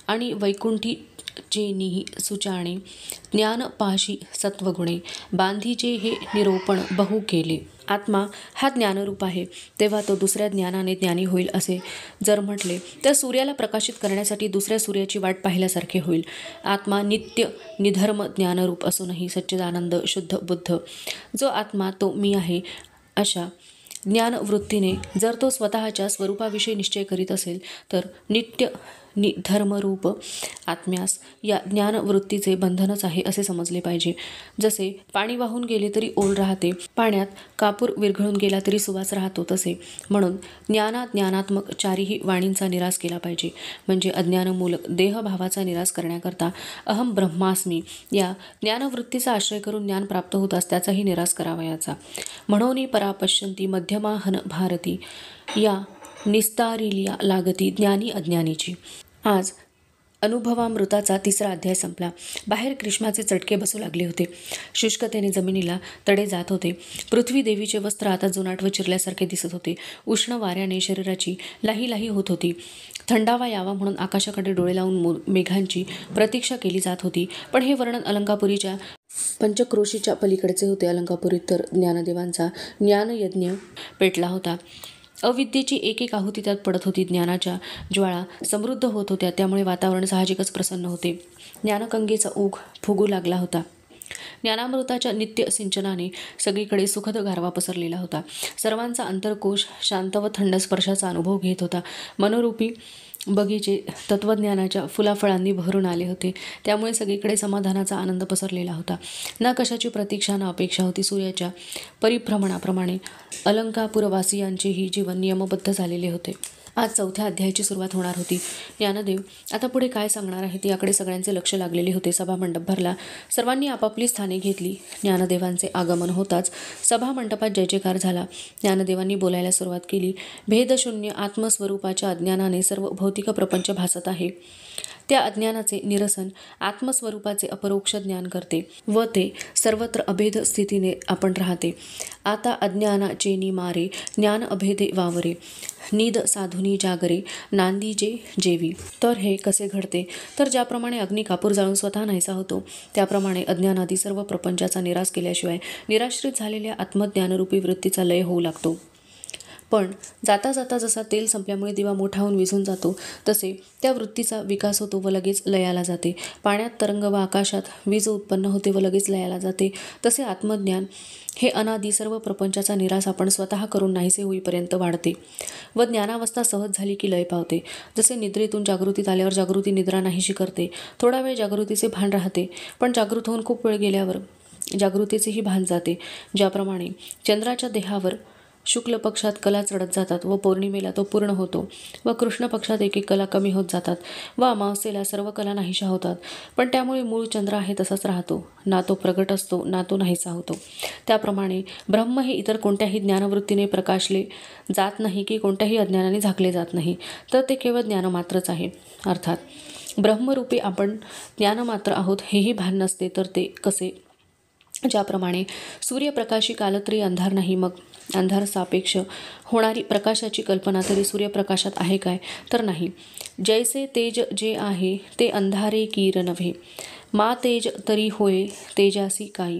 आणि वैकुंठी जेनिही सुचाणे ज्ञान पाशी सत्वगुणे बांधीचे हे निरोपण बहु केले. आत्मा हा ज्ञानरूप आहे, तेव्हा तो दुसऱ्या ज्ञानाने ज्ञानी होईल असे जर म्हटले तर सूर्याला प्रकाशित करण्यासाठी दुसऱ्या सूर्याची वाट पाहिल्यासारखे होईल. आत्मा नित्य निधर्म ज्ञानरूप असूनही सच्चिदानंद शुद्ध बुद्ध जो आत्मा तो मी आहे अशा ज्ञानवृत्तीने जर तो स्वतःच्या स्वरूपाविषयी निश्चय करीत असेल तर नित्य धर्मरूप आत्म्यास या ज्ञानवृत्तीचे बंधनच आहे असे समजले पाहिजे. जसे पाणी वाहून गेले तरी ओल राहते, पाण्यात कापूर विरघळून गेला तरी सुवास राहतो, तसे म्हणून ज्ञानात्मक चारीही वाणींचा निराश केला पाहिजे. म्हणजे अज्ञानमूलक देहभावाचा निराश करण्याकरता अहम ब्रह्मास्मी या ज्ञानवृत्तीचा आश्रय करून ज्ञान प्राप्त होताच त्याचाही निराश करावयाचा. म्हणून परापश्यंती मध्यमाहन भारती या निस्तारिल्या लागती ज्ञानी अज्ञानीची. आज अनुभवामृताचा 3रा अध्याय संपला. बाहेर ग्रीष्माचे चटके बसू लागले होते. शुष्कतेने जमिनीला तडे जात होते. पृथ्वी देवीचे वस्त्र आता जुनाट व चिरल्यासारखे दिसत होते. उष्ण वाऱ्याने शरीराची लाही लाही होत होती. थंडावा यावा म्हणून आकाशाकडे डोळे लावून मेघांची प्रतीक्षा केली जात होती. पण हे वर्णन अलंकापुरीच्या पंचक्रोशीच्या पलीकडचे होते. अलंकापुरीत तर ज्ञानदेवांचा ज्ञानयज्ञ पेटला होता. अविद्येची एक एक आहुती त्यात पडत होती. ज्ञानाच्या ज्वाळा समृद्ध होत होत्या, त्यामुळे वातावरण साहजिकच प्रसन्न होते. ज्ञानगंगेचा ओघ फुगू लागला होता. ज्ञानामृताच्या नित्य सिंचनाने सगळीकडे सुखद गारवा पसरलेला होता. सर्वांचा अंतरकोश शांत व थंड स्पर्शाचा अनुभव घेत होता. मनोरूपी बगीचे तत्त्वज्ञानाच्या फुलाफळांनी भरून आले होते, त्यामुळे सगळीकडे समाधानाचा आनंद पसरलेला होता. ना कशाची प्रतीक्षा ना अपेक्षा होती. सूर्याच्या परिभ्रमणाप्रमाणे अलंकापुरवासियांचेही जीवन नियमबद्ध झालेले होते. आज 4थ्या अध्यायाची सुरुवात होणार होती. ज्ञानदेव आता पुढे काय सांगणार आहेत याकडे सगळ्यांचे लक्ष लागलेले होते. सभामंडप भरला. सर्वांनी आपापली स्थाने घेतली. ज्ञानदेवांचे आगमन होताच सभामंडपात जय जयकार झाला. ज्ञानदेवांनी बोलायला सुरुवात केली. भेदशून्य आत्मस्वरूपाच्या अज्ञानाने सर्व भौतिक प्रपंच भासत आहे. त्या अज्ञानाचे निरसन आत्मस्वरूपाचे अपरोक्ष ज्ञान करते व ते सर्वत्र अभेद स्थितीने आपण राहते. आता अज्ञानाचे मारे ज्ञान अभेदे वावरे निद साधुनी जागरे नांदीजे जेवी. तर हे कसे घडते? तर ज्याप्रमाणे अग्नी कापूर जाळून स्वतः नाहीसा होतो, त्याप्रमाणे अज्ञानादी सर्व प्रपंचाचा निराश केल्याशिवाय निराश्रित झालेल्या आत्मज्ञानरूपी वृत्तीचा लय होऊ लागतो. पण जाता जाता जसा तेल संपल्यामुळे दिवा मोठा होऊन विझून जातो, तसे त्या वृत्तीचा विकास होतो व लगेच लयाला जाते. पाण्यात तरंग व आकाशात वीज उत्पन्न होते व लगेच लयाला जाते, तसे आत्मज्ञान हे अनादी सर्व प्रपंचाचा निराश आपण स्वतः करून नाहीसे होईपर्यंत वाढते व ज्ञानावस्था सहज झाली की लय पावते. जसे निद्रेतून जागृतीत आल्यावर जागृती निद्रा नाहीशी करते. थोडा वेळ जागृतीचे भान राहते, पण जागृत होऊन खूप वेळ गेल्यावर जागृतीचेही भान जाते. ज्याप्रमाणे चंद्राच्या देहावर शुक्ल पक्षात कला चढत जातात व पौर्णिमेला तो पूर्ण होतो व कृष्ण पक्षात एक एक कला कमी होत जातात व अमावस्येला सर्व कला नाहीशा होतात, पण त्यामुळे मूळ चंद्र आहे तसाच राहतो, ना तो प्रगट असतो ना तो नाहीसा होतो. त्याप्रमाणे ब्रह्म हे इतर कोणत्याही ज्ञानवृत्तीने प्रकाशले जात नाही की कोणत्याही अज्ञानाने झाकले जात नाही, तर ते केवळ ज्ञान मात्रच आहे. अर्थात ब्रह्मरूपी आपण ज्ञानमात्र आहोत हेही भान नसते तर ते कसे? ज्याप्रमाणे सूर्यप्रकाशी कालत्री अंधार नाही, मग अंधार सापेक्ष होणारी प्रकाशाची कल्पना तरी सूर्यप्रकाशात आहे काय? तर नाही. जैसे तेज जे आहे ते अंधारे कीर नव्हे, मा तेज तरी होय तेजासी काही.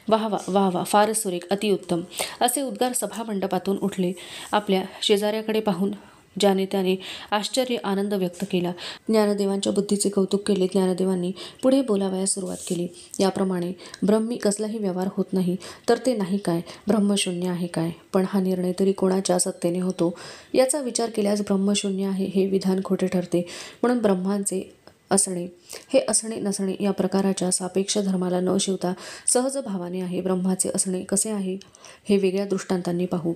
वाह वा वाह वा, फारच सुरेख, अतिउत्तम असे उद्गार सभामंडपातून उठले. आपल्या शेजाऱ्याकडे पाहून ज्याने त्याने आश्चर्य आनंद व्यक्त केला. ज्ञानदेवांच्या बुद्धीचे कौतुक केले. ज्ञानदेवांनी पुढे बोलावयास सुरुवात केली. याप्रमाणे ब्रह्मी कसलाही व्यवहार होत नाही तर ते नाही काय, ब्रह्मशून्य आहे काय? पण हा निर्णय तरी कोणाच्या सत्तेने होतो? याचा विचार केल्यास ब्रह्मशून्य आहे हे विधान खोटे ठरते. म्हणून ब्रह्मांचे असणे हे असणे नसणे या प्रकाराच्या सापेक्ष धर्माला न शिवता सहज भावाने आहे. ब्रह्माचे असणे कसे आहे हे वेगळ्या दृष्टांतांनी पाहू.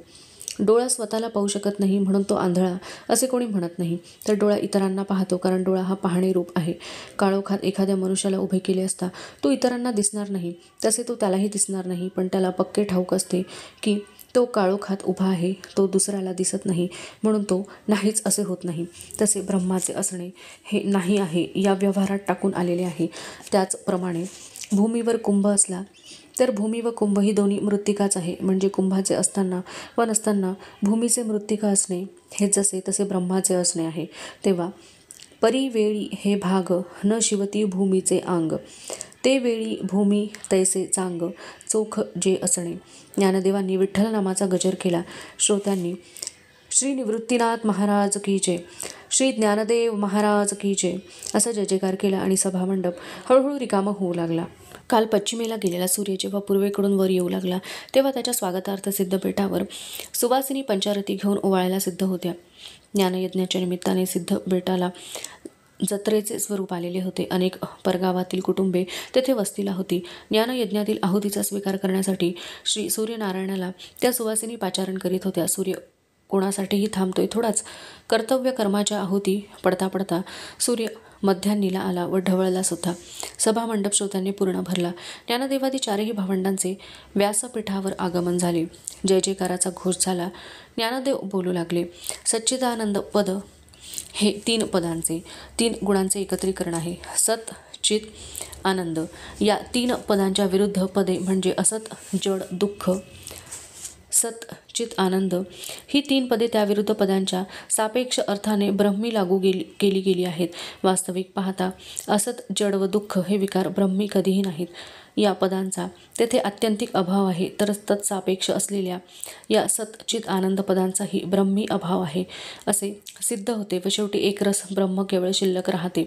डोळा स्वतःला पाहू शकत नाही म्हणून तो आंधळा असे कोणी म्हणत नाही, तर डोळा इतरांना पाहतो, कारण डोळा हा पाहणे रूप आहे. काळोखात एखाद्या मनुष्याला उभे केले असता तो इतरांना दिसणार नाही, तसे तो त्यालाही दिसणार नाही, पण त्याला पक्के ठाऊक असते की तो काळोखात उभा आहे, तो दुसऱ्याला दिसत नाही, म्हणून तो नाहीच असे होत नाही. तसे ब्रह्माचे असणे हे नाही आहे या व्यवहारात टाकून आलेले आहे. त्याचप्रमाणे भूमीवर कुंभ असला तर भूमी व कुंभ ही दोन्ही मृत्तिकाच आहे. म्हणजे कुंभाचे असताना व नसताना भूमीचे मृत्तिका असणे हे जसे तसे ब्रह्माचे असणे आहे. तेव्हा परिवेळी हे भाग न शिवती भूमीचे अंग, ते वेळी भूमी तैसे चांग चोख जे असणे. ज्ञानदेवांनी विठ्ठल नामाचा गजर केला. श्रोत्यांनी श्री निवृत्तीनाथ महाराज की जय, श्री ज्ञानदेव महाराज की जय असा जय जयकार केला आणि सभामंडप हळूहळू रिकामा होऊ लागला. काल पश्चिमेला गेलेला सूर्य जेव्हा पूर्वेकडून वर येऊ लागला तेव्हा त्याच्या स्वागतार्थ सिद्धबेटावर सुवासिनी पंचारती घेऊन ओवाळायला सिद्ध होत्या. ज्ञानयज्ञाच्या निमित्ताने सिद्धबेटाला जत्रेचे स्वरूप आलेले होते. अनेक परगावातील कुटुंबे तेथे वस्तीला होती. ज्ञानयज्ञातील आहुतीचा स्वीकार करण्यासाठी श्री सूर्यनारायणाला त्या सुवासिनी पाचारण करीत होत्या. सूर्य कोणासाठीही थांबतोय थोडाच. कर्तव्य कर्माच्या आहुती पडता पडता सूर्य मध्यान्नीला आला व ढवळला सुद्धा. सभामंडप श्रोत्यांनी पूर्ण भरला. ज्ञानदेवादी चारही भावंडांचे व्यासपीठावर आगमन झाले. जय जयकाराचा घोष झाला. ज्ञानदेव बोलू लागले. सच्चिदानंद पद हे 3 पदांचे 3 गुणांचे एकत्रीकरण आहे. सत चित आनंद या 3 पदांच्या विरुद्ध पदे म्हणजे असत जड दुःख. सत चित आनंद ही 3 पदे त्याविरुद्ध पदांच्या सापेक्ष अर्थाने ब्रह्मी लागू केली गेली आहेत. वास्तविक पाहता असत जड व दुःख हे विकार ब्रह्मी कधीही नाहीत. या पदांचा तेथे आत्यंतिक अभाव आहे, तर तत्सापेक्ष असलेल्या या सतचित आनंद पदांचाही ब्रह्मी अभाव आहे असे सिद्ध होते व शेवटी एकरस ब्रह्म केवळ शिल्लक राहते.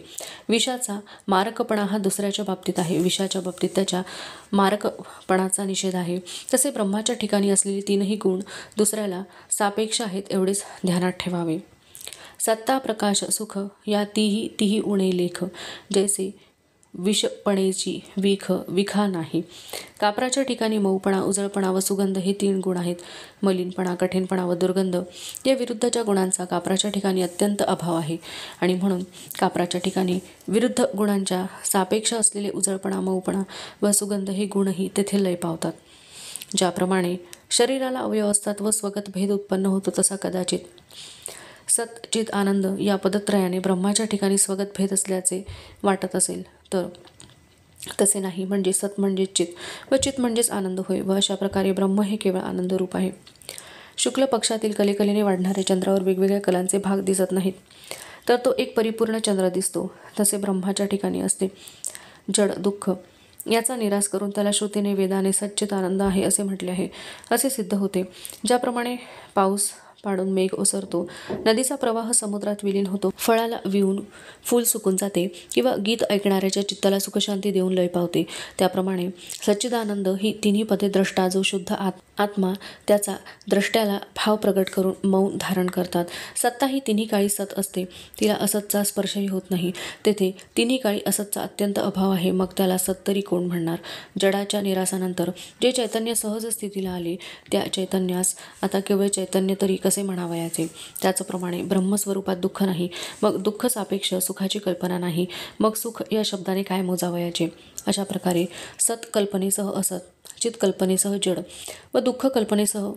विषाचा मारकपणा हा दुसऱ्याच्या बाबतीत आहे, विषाच्या बाबतीत त्याच्या मारकपणाचा निषेध आहे. तसे ब्रह्माच्या ठिकाणी असलेली 3ही गुण दुसऱ्याला सापेक्ष आहेत एवढेच ध्यानात ठेवावे. सत्ता प्रकाश सुख या तिही उणे लेख, जैसे विषपणेची विखा नाही. कापराच्या ठिकाणी मऊपणा उजळपणा व सुगंध हे 3 गुण आहेत. मलिनपणा कठीणपणा व दुर्गंध या विरुद्धच्या गुणांचा कापराच्या ठिकाणी अत्यंत अभाव आहे आणि म्हणून कापराच्या ठिकाणी विरुद्ध गुणांच्या सापेक्ष असलेले उजळपणा मऊपणा व सुगंध हे गुणही तेथे लय पावतात. ज्याप्रमाणे शरीराला अवयव असतात व स्वगत भेद उत्पन्न होतो, तसा कदाचित सत चित आनंद या पदत्रयाने ब्रह्माच्या ठिकाणी स्वगत भेद असल्याचे वाटत असेल तर तसे नाही. म्हणजे सत म्हणजेच चित व चित म्हणजेच आनंद होय व अशा प्रकारे ब्रह्म हे केवळ आनंद रूप आहे. शुक्ल पक्षातील कलेकलेने वाढणाऱ्या चंद्रावर वेगवेगळ्या कलांचे भाग दिसत नाहीत, तर तो एक परिपूर्ण चंद्र दिसतो. तसे ब्रह्माच्या ठिकाणी असते जड दुःख याचा निराश करून त्याला श्रुतीने वेदाने सच्चित आनंद आहे असे म्हटले आहे असे सिद्ध होते. ज्याप्रमाणे पाऊस पाडून मेघ ओसरतो, नदीचा प्रवाह समुद्रात विलीन होतो, फळाला विऊन फूल सुकून जाते किंवा गीत ऐकणाऱ्याच्या चित्ताला सुखशांती देऊन लय पावते, त्याप्रमाणे सच्चिदानंद ही 3ही पदे द्रष्टा जो शुद्ध आत्मा त्याचा द्रष्ट्याला भाव प्रगट करून मौन धारण करतात. सत्ता ही 3ही काळी सत असते, तिला असतचा स्पर्शही होत नाही. तेथे 3ही काळी असतचा अत्यंत अभाव आहे, मग त्याला सत तरी कोण म्हणणार? जडाच्या निरासानंतर जे चैतन्य सहज स्थितीला आले त्या चैतन्यास आता केवळ चैतन्य तरी कसे म्हणावयाचे? त्याचप्रमाणे ब्रह्मस्वरूपात दुःख नाही, मग दुःख सापेक्ष सुखाची कल्पना नाही, मग सुख या शब्दाने काय मोजावयाचे? अशा प्रकारे सत कल्पनेसह असत, चित कल्पनेसह जड व दुःख कल्पनेसह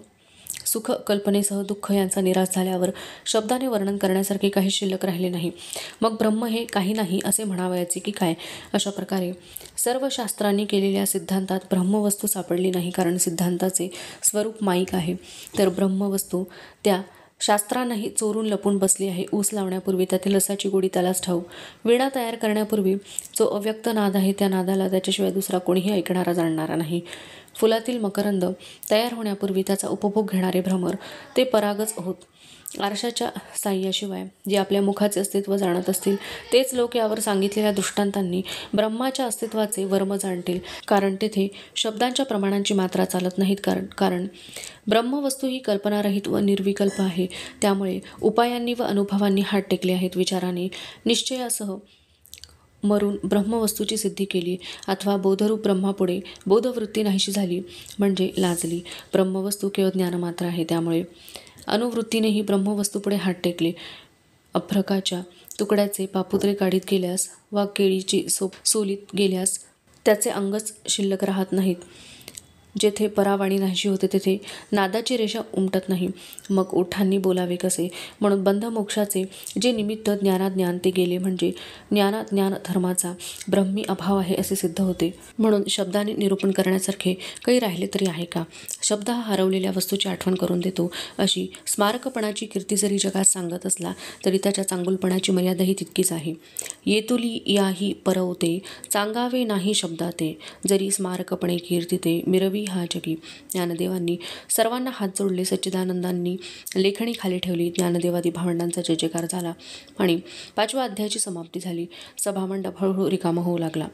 सुख कल्पनेसह दुःख यांचा निराश झाल्यावर शब्दाने वर्णन करण्यासारखे काही शिल्लक राहिले नाही. मग ब्रह्म हे काही नाही असे म्हणावयाचे की काय? अशा प्रकारे सर्व शास्त्रांनी केलेल्या सिद्धांतात ब्रह्मवस्तू सापडली नाही, कारण सिद्धांताचे स्वरूप माईक आहे. तर ब्रह्मवस्तू त्या शास्त्रांनाही चोरून लपून बसली आहे. ऊस लावण्यापूर्वी त्यातील रसाची गोडी त्यालाच ठाऊक. वीणा तयार करण्यापूर्वी जो अव्यक्त नाद आहे त्या नादाला त्याच्याशिवाय दुसरा कोणीही ऐकणारा जाणणारा नाही. फुलातील मकरंद तयार होण्यापूर्वी त्याचा उपभोग घेणारे भ्रमर ते परागच होत. आरशाच्या साह्याशिवाय जे आपल्या मुखाचे अस्तित्व जाणत असतील तेच लोक यावर सांगितलेल्या दृष्टांतांनी ब्रह्माच्या अस्तित्वाचे वर्म जाणतील, कारण तेथे शब्दांच्या प्रमाणांची मात्रा चालत नाहीत. कारण ब्रह्मवस्तू ही कल्पनारहित व निर्विकल्प आहे. त्यामुळे उपायांनी व अनुभवांनी हात टेकले आहेत. विचाराने निश्चयासह मरून ब्रह्मवस्तूची सिद्धी केली अथवा बोधरूप ब्रह्मापुढे बोधवृत्ती नाहीशी झाली म्हणजे लाजली. ब्रह्मवस्तू केवळ ज्ञानमात्र आहे. त्यामुळे अनुवृत्तीनेही ब्रह्मवस्तूपुढे हात टेकले. अभ्रकाच्या तुकड्याचे पापुत्रे काढीत गेल्यास वा केळीची सोलीत गेल्यास त्याचे अंगच शिल्लक राहत नाहीत. जेथे परावाणी नाहीशी होते तेथे नादाची रेषा उमटत नाही. मग ओठांनी बोलावे कसे? म्हणून बंधमोक्षाचे जे निमित्त ज्ञानाज्ञान ते गेले म्हणजे ज्ञानाज्ञान धर्माचा ब्रह्मी अभाव आहे असे सिद्ध होते. म्हणून शब्दाने निरूपण करण्यासारखे काही राहिले तरी आहे का? शब्द हा हरवलेल्या वस्तूची आठवण करून देतो. अशी स्मारकपणाची कीर्ती जरी जगात सांगत असला तरी त्याच्या चांगुलपणाची मर्यादाही तितकीच आहे. येतुली याही परवते चांगावे नाही शब्दाते, जरी स्मारकपणे कीर्तिते मिरवी हा जगी. ज्ञानदेवांनी सर्वांना हात जोडले. सच्चिदानंदांनी लेखणी खाली ठेवली. ज्ञानदेवादी भावंडांचा जय जयकार झाला आणि 5व्या अध्यायाची समाप्ती झाली. सभामंडप हळूहळू रिकामा होऊ लागला.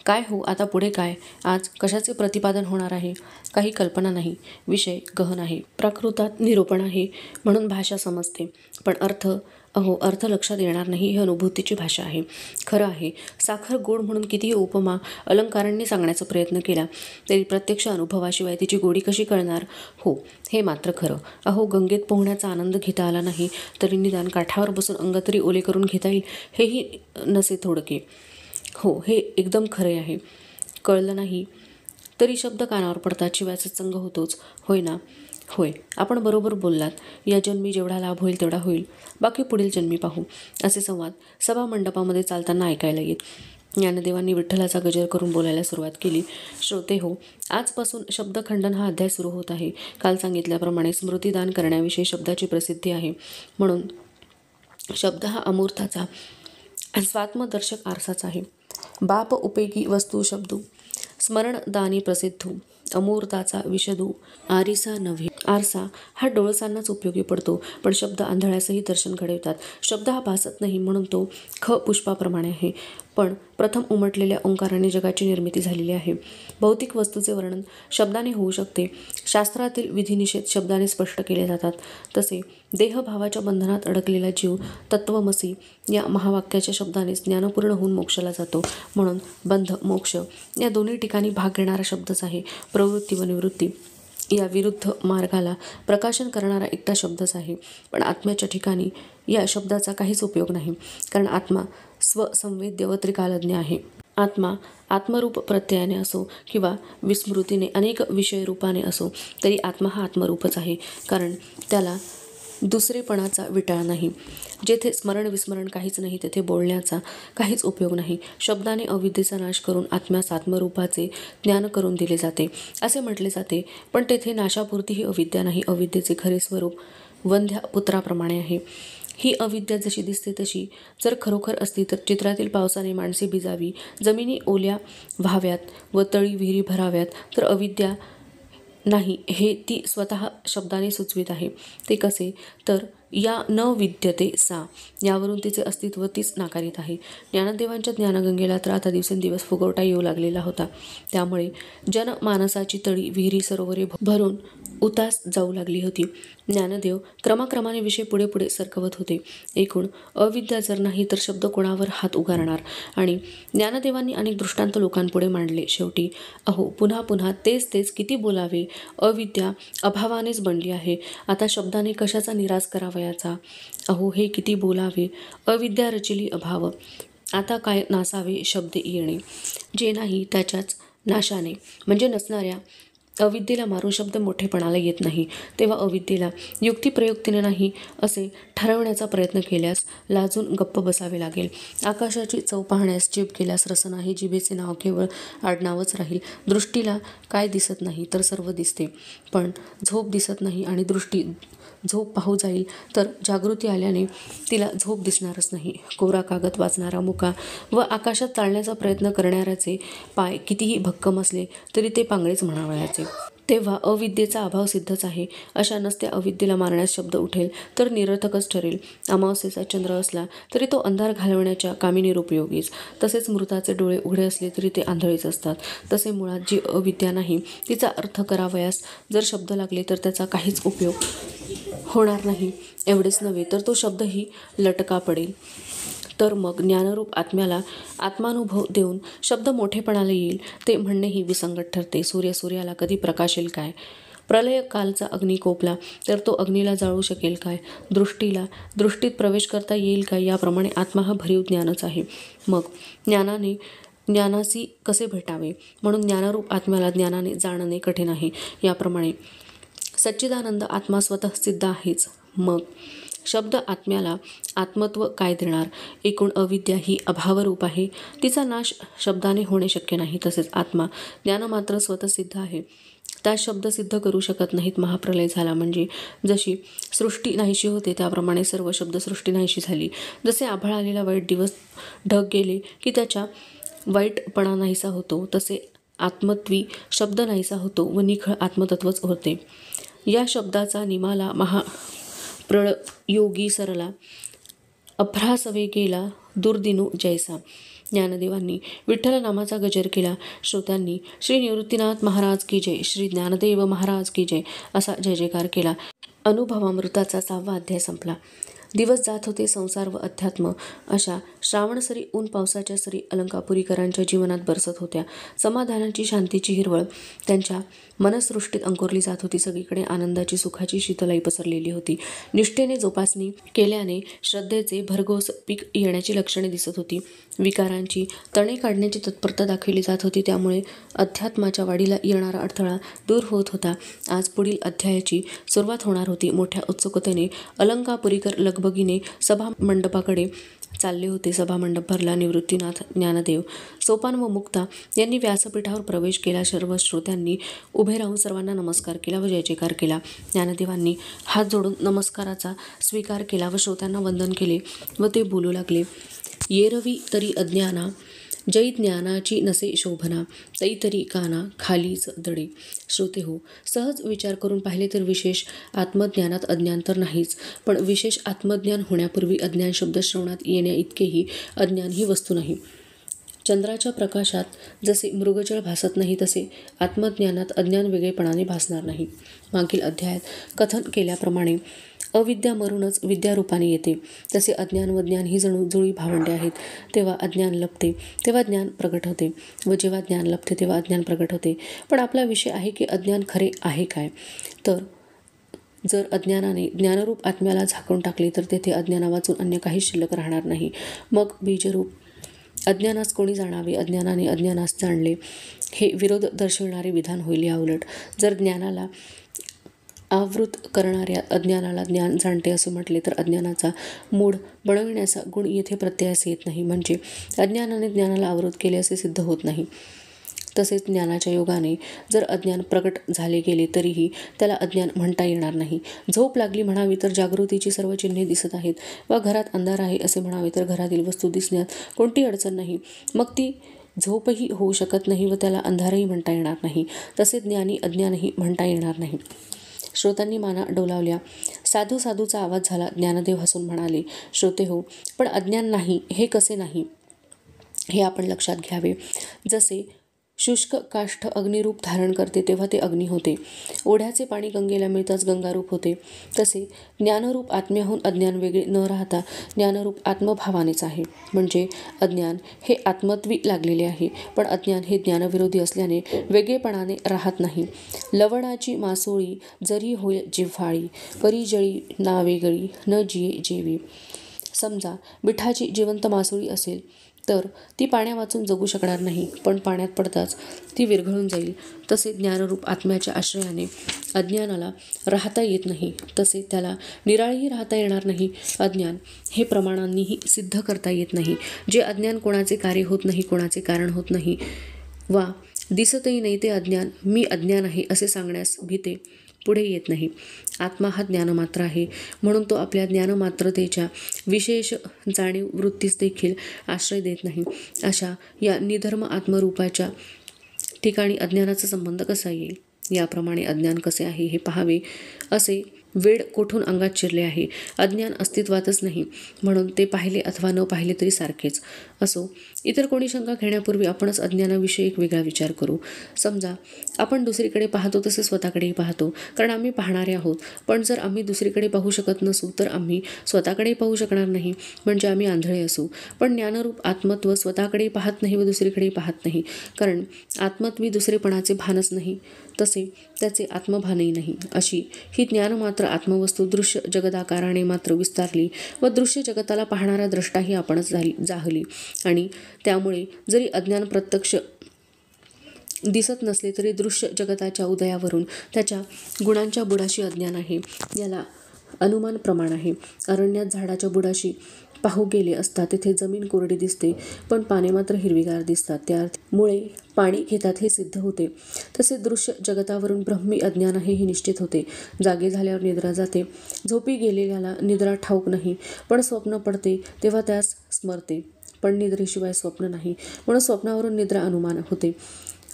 काय हो, आता पुढे काय? आज कशाचे प्रतिपादन होणार आहे? काही कल्पना नाही. विषय गहन आहे. प्राकृतात निरूपण आहे म्हणून भाषा समजते, पण अर्थ लक्षात येणार नाही. ही अनुभूतीची भाषा आहे. खरं आहे, साखर गोड म्हणून कितीही उपमा अलंकारांनी सांगण्याचा प्रयत्न केला तरी प्रत्यक्ष अनुभवाशिवाय तिची गोडी कशी कळणार? हो, हे मात्र खरं. गंगेत पोहण्याचा आनंद घेता आला नाही तरी निदान काठावर बसून अंग तरी ओले करून घेता येईल हेही नसे थोडके. हो, हे एकदम खरे आहे. कळलं नाही तरी शब्द कानावर पडतात, शिवाय सत्संग होतोच. होय ना? होय, आपण बरोबर बोललात. या जन्मी जेवढा लाभ होईल तेवढा होईल, बाकी पुढील जन्मी पाहू, असे संवाद सभामंडपामध्ये चालताना ऐकायला येत. ज्ञानदेवांनी विठ्ठलाचा गजर करून बोलायला सुरुवात केली. श्रोते हो, आजपासून शब्दखंडन हा अध्याय सुरू होत आहे. काल सांगितल्याप्रमाणे स्मृतिदान करण्याविषयी शब्दाची प्रसिद्धी आहे. म्हणून शब्द हा अमूर्ताचा स्वात्मदर्शक आरसाच आहे. बाप उपेगी वस्तू शब्दू स्मरणदानी प्रसिद्धू, अमूर्ताचा विशदू आरिसा नव्हे. आरसा हा डोळसांनाच उपयोगी पडतो, पण शब्द आंधळ्यासही दर्शन घडवतात. शब्द हा भासत नाही म्हणून तो पुष्पाप्रमाणे आहे, पण प्रथम उमटलेल्या ओंकाराने जगाची निर्मिती झालेली आहे. भौतिक वस्तूचे वर्णन शब्दाने होऊ शकते. शास्त्रातील विधिनिषेध शब्दाने स्पष्ट केले जातात. तसे देहभावाच्या बंधनात अडकलेला जीव तत्वमसी या महावाक्याच्या शब्दानेच ज्ञानपूर्ण होऊन मोक्षाला जातो. म्हणून बंध मोक्ष या दोन्ही ठिकाणी भाग घेणारा शब्दच आहे. प्रवृत्ती व निवृत्ती या विरुद्ध मार्गाला प्रकाशन करणारा एकटा शब्दच आहे. पण आत्म्याच्या ठिकाणी या शब्दाचा काहीच उपयोग नाही, कारण आत्मा स्वसंवेद्य व त्रिकालज्ञ आहे. आत्मा आत्मरूप प्रत्ययाने असो किंवा विस्मृतीने अनेक विषय रूपाने असो तरी आत्मा हा आत्मरूपच आहे, कारण त्याला दुसरेपणाचा विटाळ नाही. जेथे स्मरण विस्मरण काहीच नाही तेथे बोलण्याचा काहीच उपयोग नाही. शब्दाने अविद्येचा नाश करून आत्म्यास आत्मरूपाचे ज्ञान करून दिले जाते असे म्हटले जाते, पण तेथे नाशापुरती ही अविद्या नाही. अविद्येचे खरे स्वरूप वंध्या पुत्राप्रमाणे आहे. ही अविद्या जशी दिसते तशी जर खरोखर असती तर चित्रातील पावसाने माणसे भिजावी, जमिनी ओल्या व्हाव्यात व तळी विहिरी भराव्यात, तर अविद्या नाही हे ती स्वतः शब्दाने सुचवित आहे. ते कसे? तर या न विद्यते सा यावरून तिचे अस्तित्व तीच नाकारित आहे. ज्ञानदेवांच्या ज्ञानगंगेला तर आता दिवसेंदिवस फुगवटा येऊ लागलेला होता. त्यामुळे जनमानसाची तळी विहिरी सरोवरे भरून उतास जाऊ लागली होती. ज्ञानदेव क्रमाक्रमाने विषय पुढे पुढे सरकवत होते. एकूण अविद्या जर नाही तर शब्द कोणावर हात उगारणार? आणि ज्ञानदेवांनी अनेक दृष्टांत लोकांपुढे मांडले. शेवटी पुन्हा पुन्हा तेच किती बोलावे? अविद्या अभावानेच बनली आहे. आता शब्दाने कशाचा निराश करावयाचा? हे किती बोलावे? अविद्या रचिली अभाव, आता काय नासावे शब्द येणे. जे नाही त्याच्याच नाशाने म्हणजे नसणाऱ्या अविद्येला मारून शब्द मोठेपणाला येत नाही, तेव्हा अविद्येला युक्तिप्रयुक्तीने नाही असे ठरवण्याचा प्रयत्न केल्यास लाजून गप्प बसावे लागेल. आकाशाची चव पाहण्यास जीभ केल्यास रस नाही. जिभेचे नाव केवळ आडनावच राहील. दृष्टीला काय दिसत नाही तर सर्व दिसते, पण झोप दिसत नाही आणि दृष्टी झोप पाहू जाईल तर जागृती आल्याने तिला झोप दिसणारच नाही. कोरा कागद वाचणारा मुका व आकाशात चालण्याचा प्रयत्न करणाऱ्याचे पाय कितीही भक्कम असले तरी ते पांगळेच म्हणावयाचे. तेव्हा अविद्येचा अभाव सिद्धच आहे. अशा नसत्या अविद्येला मारण्यास शब्द उठेल तर निरर्थकच ठरेल. अमावस्येचा चंद्र असला तरी तो अंधार घालवण्याच्या कामी निरुपयोगीच. तसेच मृताचे डोळे उघडे असले तरी ते आंधळेच असतात. तसे मुळात जी अविद्या नाही तिचा अर्थ करावयास जर शब्द लागले तर त्याचा काहीच उपयोग होणार नाही. एवढेच नव्हे तर तो शब्दही लटका पडेल. तर मग ज्ञानरूप आत्म्याला आत्मानुभव देऊन शब्द मोठेपणाला येईल ते म्हणणेही विसंगत ठरते. सूर्याला कधी प्रकाशेल काय? प्रलय कालचा अग्नी कोपला तर तो अग्नीला जाळू शकेल काय? दृष्टीत प्रवेश करता येईल काय? याप्रमाणे आत्मा हा भरीव ज्ञानच आहे. मग ज्ञानासी कसे भेटावे? म्हणून ज्ञानरूप आत्म्याला ज्ञानाने जाणणे कठीण आहे. याप्रमाणे सच्चिदानंद आत्मा स्वतः सिद्ध आहेच. मग शब्द आत्म्याला आत्मत्व काय देणार? एकूण अविद्या ही अभावरूप आहे. तिचा नाश शब्दाने होणे शक्य नाही. तसेच आत्मा ज्ञान मात्र स्वतः सिद्ध आहे. त्या शब्द सिद्ध करू शकत नाहीत. महाप्रलय झाला म्हणजे जशी सृष्टी नाहीशी होते त्याप्रमाणे सर्व शब्द सृष्टी नाहीशी झाली. जसे आभाळ आलेला वाईट दिवस ढग गेले की त्याच्या वाईटपणा नाहीसा होतो, तसे आत्मत्वी शब्द नाहीसा होतो व निखळ आत्मतत्वच होते. या शब्दाचा निमाला महाप्रयोगी सरला अभ्रासवे गेला दुर्दिनू जैसा. ज्ञानदेवांनी विठ्ठल नामाचा गजर केला. श्रोत्यांनी श्री निवृत्तीनाथ महाराज की जय, श्री ज्ञानदेव महाराज की जय असा जय जयकार केला. अनुभवामृताचा 6वा अध्याय संपला. दिवस जात होते. संसार व अध्यात्म अशा श्रावणसरी ऊन पावसाच्या सरी अलंकापुरीकरांच्या जीवनात बरसत होत्या. समाधानाची शांतीची हिरवळ त्यांच्या मनसृष्टीत अंकुरली जात होती. सगळीकडे आनंदाची सुखाची शीतलाई पसरलेली होती. निष्ठेने जोपासणी केल्याने श्रद्धेचे भरघोस पीक येण्याची लक्षणे दिसत होती. विकारांची तणे काढण्याची तत्परता दाखवली जात होती. त्यामुळे अध्यात्माच्या वाढीला येणारा अडथळा दूर होत होता. आज पुढील अध्यायाची सुरुवात होणार होती. मोठ्या उत्सुकतेने अलंकापुरीकर लगबगीने सभामंडपाकडे चालले होते. सभामंडप भरला. निवृत्तीनाथ, ज्ञानदेव, सोपान व मुक्ता यांनी व्यासपीठावर प्रवेश केला. सर्व श्रोत्यांनी उभे राहून सर्वांना नमस्कार केला व जय जयकार केला. ज्ञानदेवांनी हात जोडून नमस्काराचा स्वीकार केला व श्रोत्यांना वंदन केले व ते बोलू लागले. येरवी तरी अज्ञाना, जै ज्ञानाची नसे शोभना, तै तरी काना खालीच दडे. श्रोते हो, सहज विचार करून पाहिले तर विशेष आत्मज्ञानात अज्ञान तर नाहीच, पण विशेष आत्मज्ञान होण्यापूर्वी अज्ञान शब्द श्रवणात येण्या इतकेही अज्ञान ही वस्तू नाही. चंद्राच्या प्रकाशात जसे मृगजळ भासत नाही तसे आत्मज्ञानात अज्ञान वेगळेपणाने भासणार नाही. मागील अध्यायात कथन केल्याप्रमाणे अविद्या मरूनच विद्यारूपाने येते. तसे अज्ञान व ज्ञान ही जणू जुळी भावंडे आहेत. तेव्हा अज्ञान लपते तेव्हा ज्ञान प्रगट होते व जेव्हा ज्ञान लपते तेव्हा अज्ञान प्रगट होते. पण आपला विषय आहे की अज्ञान खरे आहे काय? तर जर अज्ञानाने ज्ञानरूप आत्म्याला झाकून टाकले तर तेथे अज्ञाना वाचून अन्य काहीच शिल्लक राहणार नाही. मग बीजरूप अज्ञानास कोणी जाणावे? अज्ञानाने अज्ञानास जाणले हे विरोध दर्शविणारे विधान होईल. याउलट जर ज्ञानाला आवृत करणाऱ्या अज्ञानाला ज्ञान जाणते असे म्हटले तर अज्ञानाचा मूढ बनविण्याचा गुण येथे प्रत्ययास येत नाही. म्हणजे अज्ञानाने ज्ञानाला आवृत केले असे सिद्ध होत नाही. तसेच ज्ञानाच्या योगाने जर अज्ञान प्रगट झाले गेले तरीही त्याला अज्ञान म्हणता येणार नाही. झोप लागली म्हणावी तर जागृतीची सर्व चिन्हे दिसत आहेत वा घरात अंधार आहे असे म्हणावे तर घरातील वस्तू दिसण्यात कोणती अडचण नाही. मग ती झोपही होऊ शकत नाही व त्याला अंधारही म्हणता येणार नाही. तसे ज्ञानी अज्ञानही म्हणता येणार नाही. श्रोत्यांनी माना डोलावल्या. साधू साधूचा आवाज झाला. ज्ञानदेव हसून म्हणाले, श्रोते हो, पण अज्ञान नाही हे कसे नाही हे आपण लक्षात घ्यावे. जसे शुष्क काष्ठ अग्निरूप धारण करते तेव्हा ते अग्नी होते. ओढ्याचे पाणी गंगेला मिळताच गंगारूप होते. तसे ज्ञानरूप आत्म्याहून अज्ञान वेगळे न राहता ज्ञानरूप आत्मभावानेच आहे. म्हणजे अज्ञान हे आत्मत्वी लागलेले आहे, पण अज्ञान हे ज्ञानविरोधी असल्याने वेगळेपणाने राहत नाही. लवणाची मासोळी जरी होय जिव्हाळी, परी जळी ना वेगळी न जिये जेवी. समजा मिठाची जिवंत मासोळी असेल तर ती पाण्या वाचून जगू शकणार नाही, पण पाण्यात पडताच ती विरघळून जाईल. तसे ज्ञानरूप आत्म्याच्या आश्रयाने अज्ञानाला राहता येत नाही, तसे त्याला निराळीही राहता येणार नाही. अज्ञान हे प्रमाणांनीही सिद्ध करता येत नाही. जे अज्ञान कोणाचे कार्य होत नाही, कोणाचे कारण होत नाही वा दिसतही नाही, ते अज्ञान मी अज्ञान आहे असे सांगण्यास भीते पुढे येत नाही. आत्मा हा ज्ञानमात्र आहे, म्हणून तो आपल्या ज्ञानमात्रतेच्या विशेष जाणीव वृत्तीस देखील आश्रय देत नाही. अशा या निधर्म आत्मरूपाच्या ठिकाणी अज्ञानाचा संबंध कसा येईल? याप्रमाणे अज्ञान कसे आहे हे पाहावे. असे वेड कोठून अंगात शिरले आहे? अज्ञान अस्तित्वातच नाही, म्हणून ते पाहिले अथवा न पाहिले तरी सारखेच. असो, इतर कोणी शंका घेण्यापूर्वी आपणच अज्ञानाविषयी एक वेगळा विचार करू. समजा आपण दुसरीकडे पाहतो तसे स्वतःकडेही पाहतो, कारण आम्ही पाहणारे आहोत. पण जर आम्ही दुसरीकडे पाहू शकत नसू तर आम्ही स्वतःकडेही पाहू शकणार नाही, म्हणजे आम्ही आंधळे असू. पण ज्ञानरूप आत्मत्व स्वतःकडेही पाहत नाही व दुसरीकडेही पाहत नाही, कारण आत्मत्वी दुसरेपणाचे भानच नाही, तसे त्याचे आत्मभानही नाही. अशी ही ज्ञानमात्र आत्मवस्तू दृश्य जगदाकाराने मात्र विस्तारली व दृश्य जगताला पाहणारा द्रष्टाही आपणच जाहली. आणि त्यामुळे जरी अज्ञान प्रत्यक्ष दिसत नसले तरी दृश्य जगताच्या उदयावरून त्याच्या गुणांच्या बुडाशी अज्ञान आहे, याला अनुमान प्रमाण आहे. अरण्यात झाडाच्या बुडाशी पाहू गेले असता तेथे जमीन कोरडी दिसते, पण पाने मात्र हिरवीगार दिसतात. त्या मुळे पाणी घेतात हे सिद्ध होते. तसे दृश्य जगतावरून ब्रह्मी अज्ञान आहे हे निश्चित होते. जागे झाल्यावर निद्रा जाते. झोपी गेलेल्याला निद्रा ठाऊक नाही, पण स्वप्न पडते तेव्हा त्यास स्मरते. पण निद्रेशिवाय स्वप्न नाही, म्हणून स्वप्नावरून निद्रा अनुमान होते.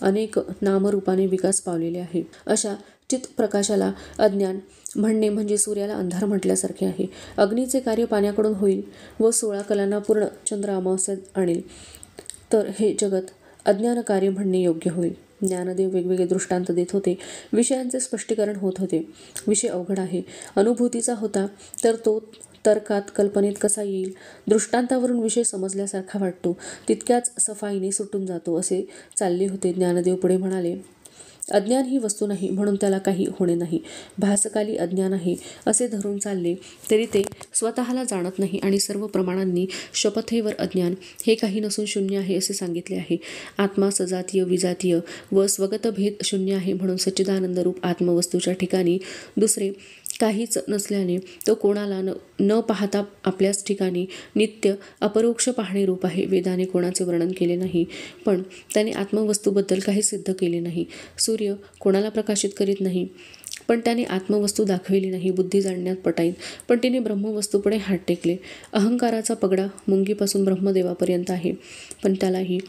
अनेक नामरूपाने विकास पावलेले आहे. अशा चित्प्रकाशाला अज्ञान म्हणणे म्हणजे सूर्याला अंधार म्हटल्यासारखे आहे. अग्नीचे कार्य पाण्याकडून होईल व 16 कलांना पूर्ण चंद्र अमावस्या आणेल, तर हे जगत अज्ञान कार्य म्हणणे योग्य होईल. ज्ञानदेव वेगवेगळे दृष्टांत देत होते. विषयांचे स्पष्टीकरण होत होते. विषय अवघड आहे, अनुभूतीचा होता तर तो तर्कात कल्पनेत कसा येईल? दृष्टांतावरून विषय समजल्यासारखा वाटतो, तितक्याच सफाईने सुटून जातो, असे चालले होते. ज्ञानदेव पुढे म्हणाले, अज्ञान ही वस्तू नाही, म्हणून त्याला काही होणे नाही. भासकाली अज्ञान आहे असे धरून चालले तरी ते स्वतःला जाणत नाही आणि सर्व प्रमाणांनी शपथेवर अज्ञान हे काही नसून शून्य आहे असे सांगितले आहे. आत्मा सजातीय, विजातीय व स्वगत भेद शून्य आहे, म्हणून सच्चिदानंदरूप आत्मवस्तूच्या ठिकाणी दुसरे काहीच नसल्याने तो कोणाला न पाहता आपल्याच ठिकाणी नित्य अपरोक्ष पाहणे रूप आहे. वेदाने कोणाचे वर्णन केले नाही, पण त्याने आत्मवस्तूबद्दल काही सिद्ध केले नाही. सूर्य कोणाला प्रकाशित करीत नाही, पण त्याने आत्मवस्तू दाखविली नाही. बुद्धी जाणण्यात पटाईत, पण तिने ब्रह्मवस्तूपुढे हात टेकले. अहंकाराचा पगडा मुंगीपासून ब्रह्मदेवापर्यंत आहे, पण त्यालाही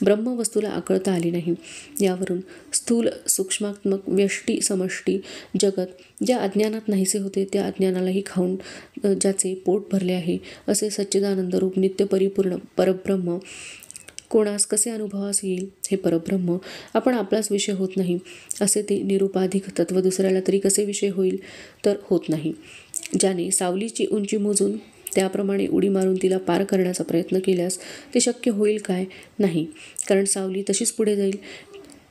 ब्रह्मवस्तूला आकळता आली नाही. यावरून स्थूल सूक्ष्मात्मक व्यष्टी समष्टी जगत ज्या अज्ञानात नाहीसे होते, त्या अज्ञानालाही खाऊन ज्याचे पोट भरले आहे, असे सच्चिदानंदरूप नित्य परिपूर्ण परब्रह्म कोणास कसे अनुभवास येईल? हे परब्रह्म आपण आपलाच विषय होत नाही, असे ते निरुपाधिक तत्व दुसऱ्याला तरी कसे विषय होईल? तर होत नाही. ज्याने सावलीची उंची मोजून त्याप्रमाणे उडी मारून तिला पार करण्याचा प्रयत्न केल्यास ते शक्य होईल काय? नाही, कारण सावली तशीच पुढे जाईल.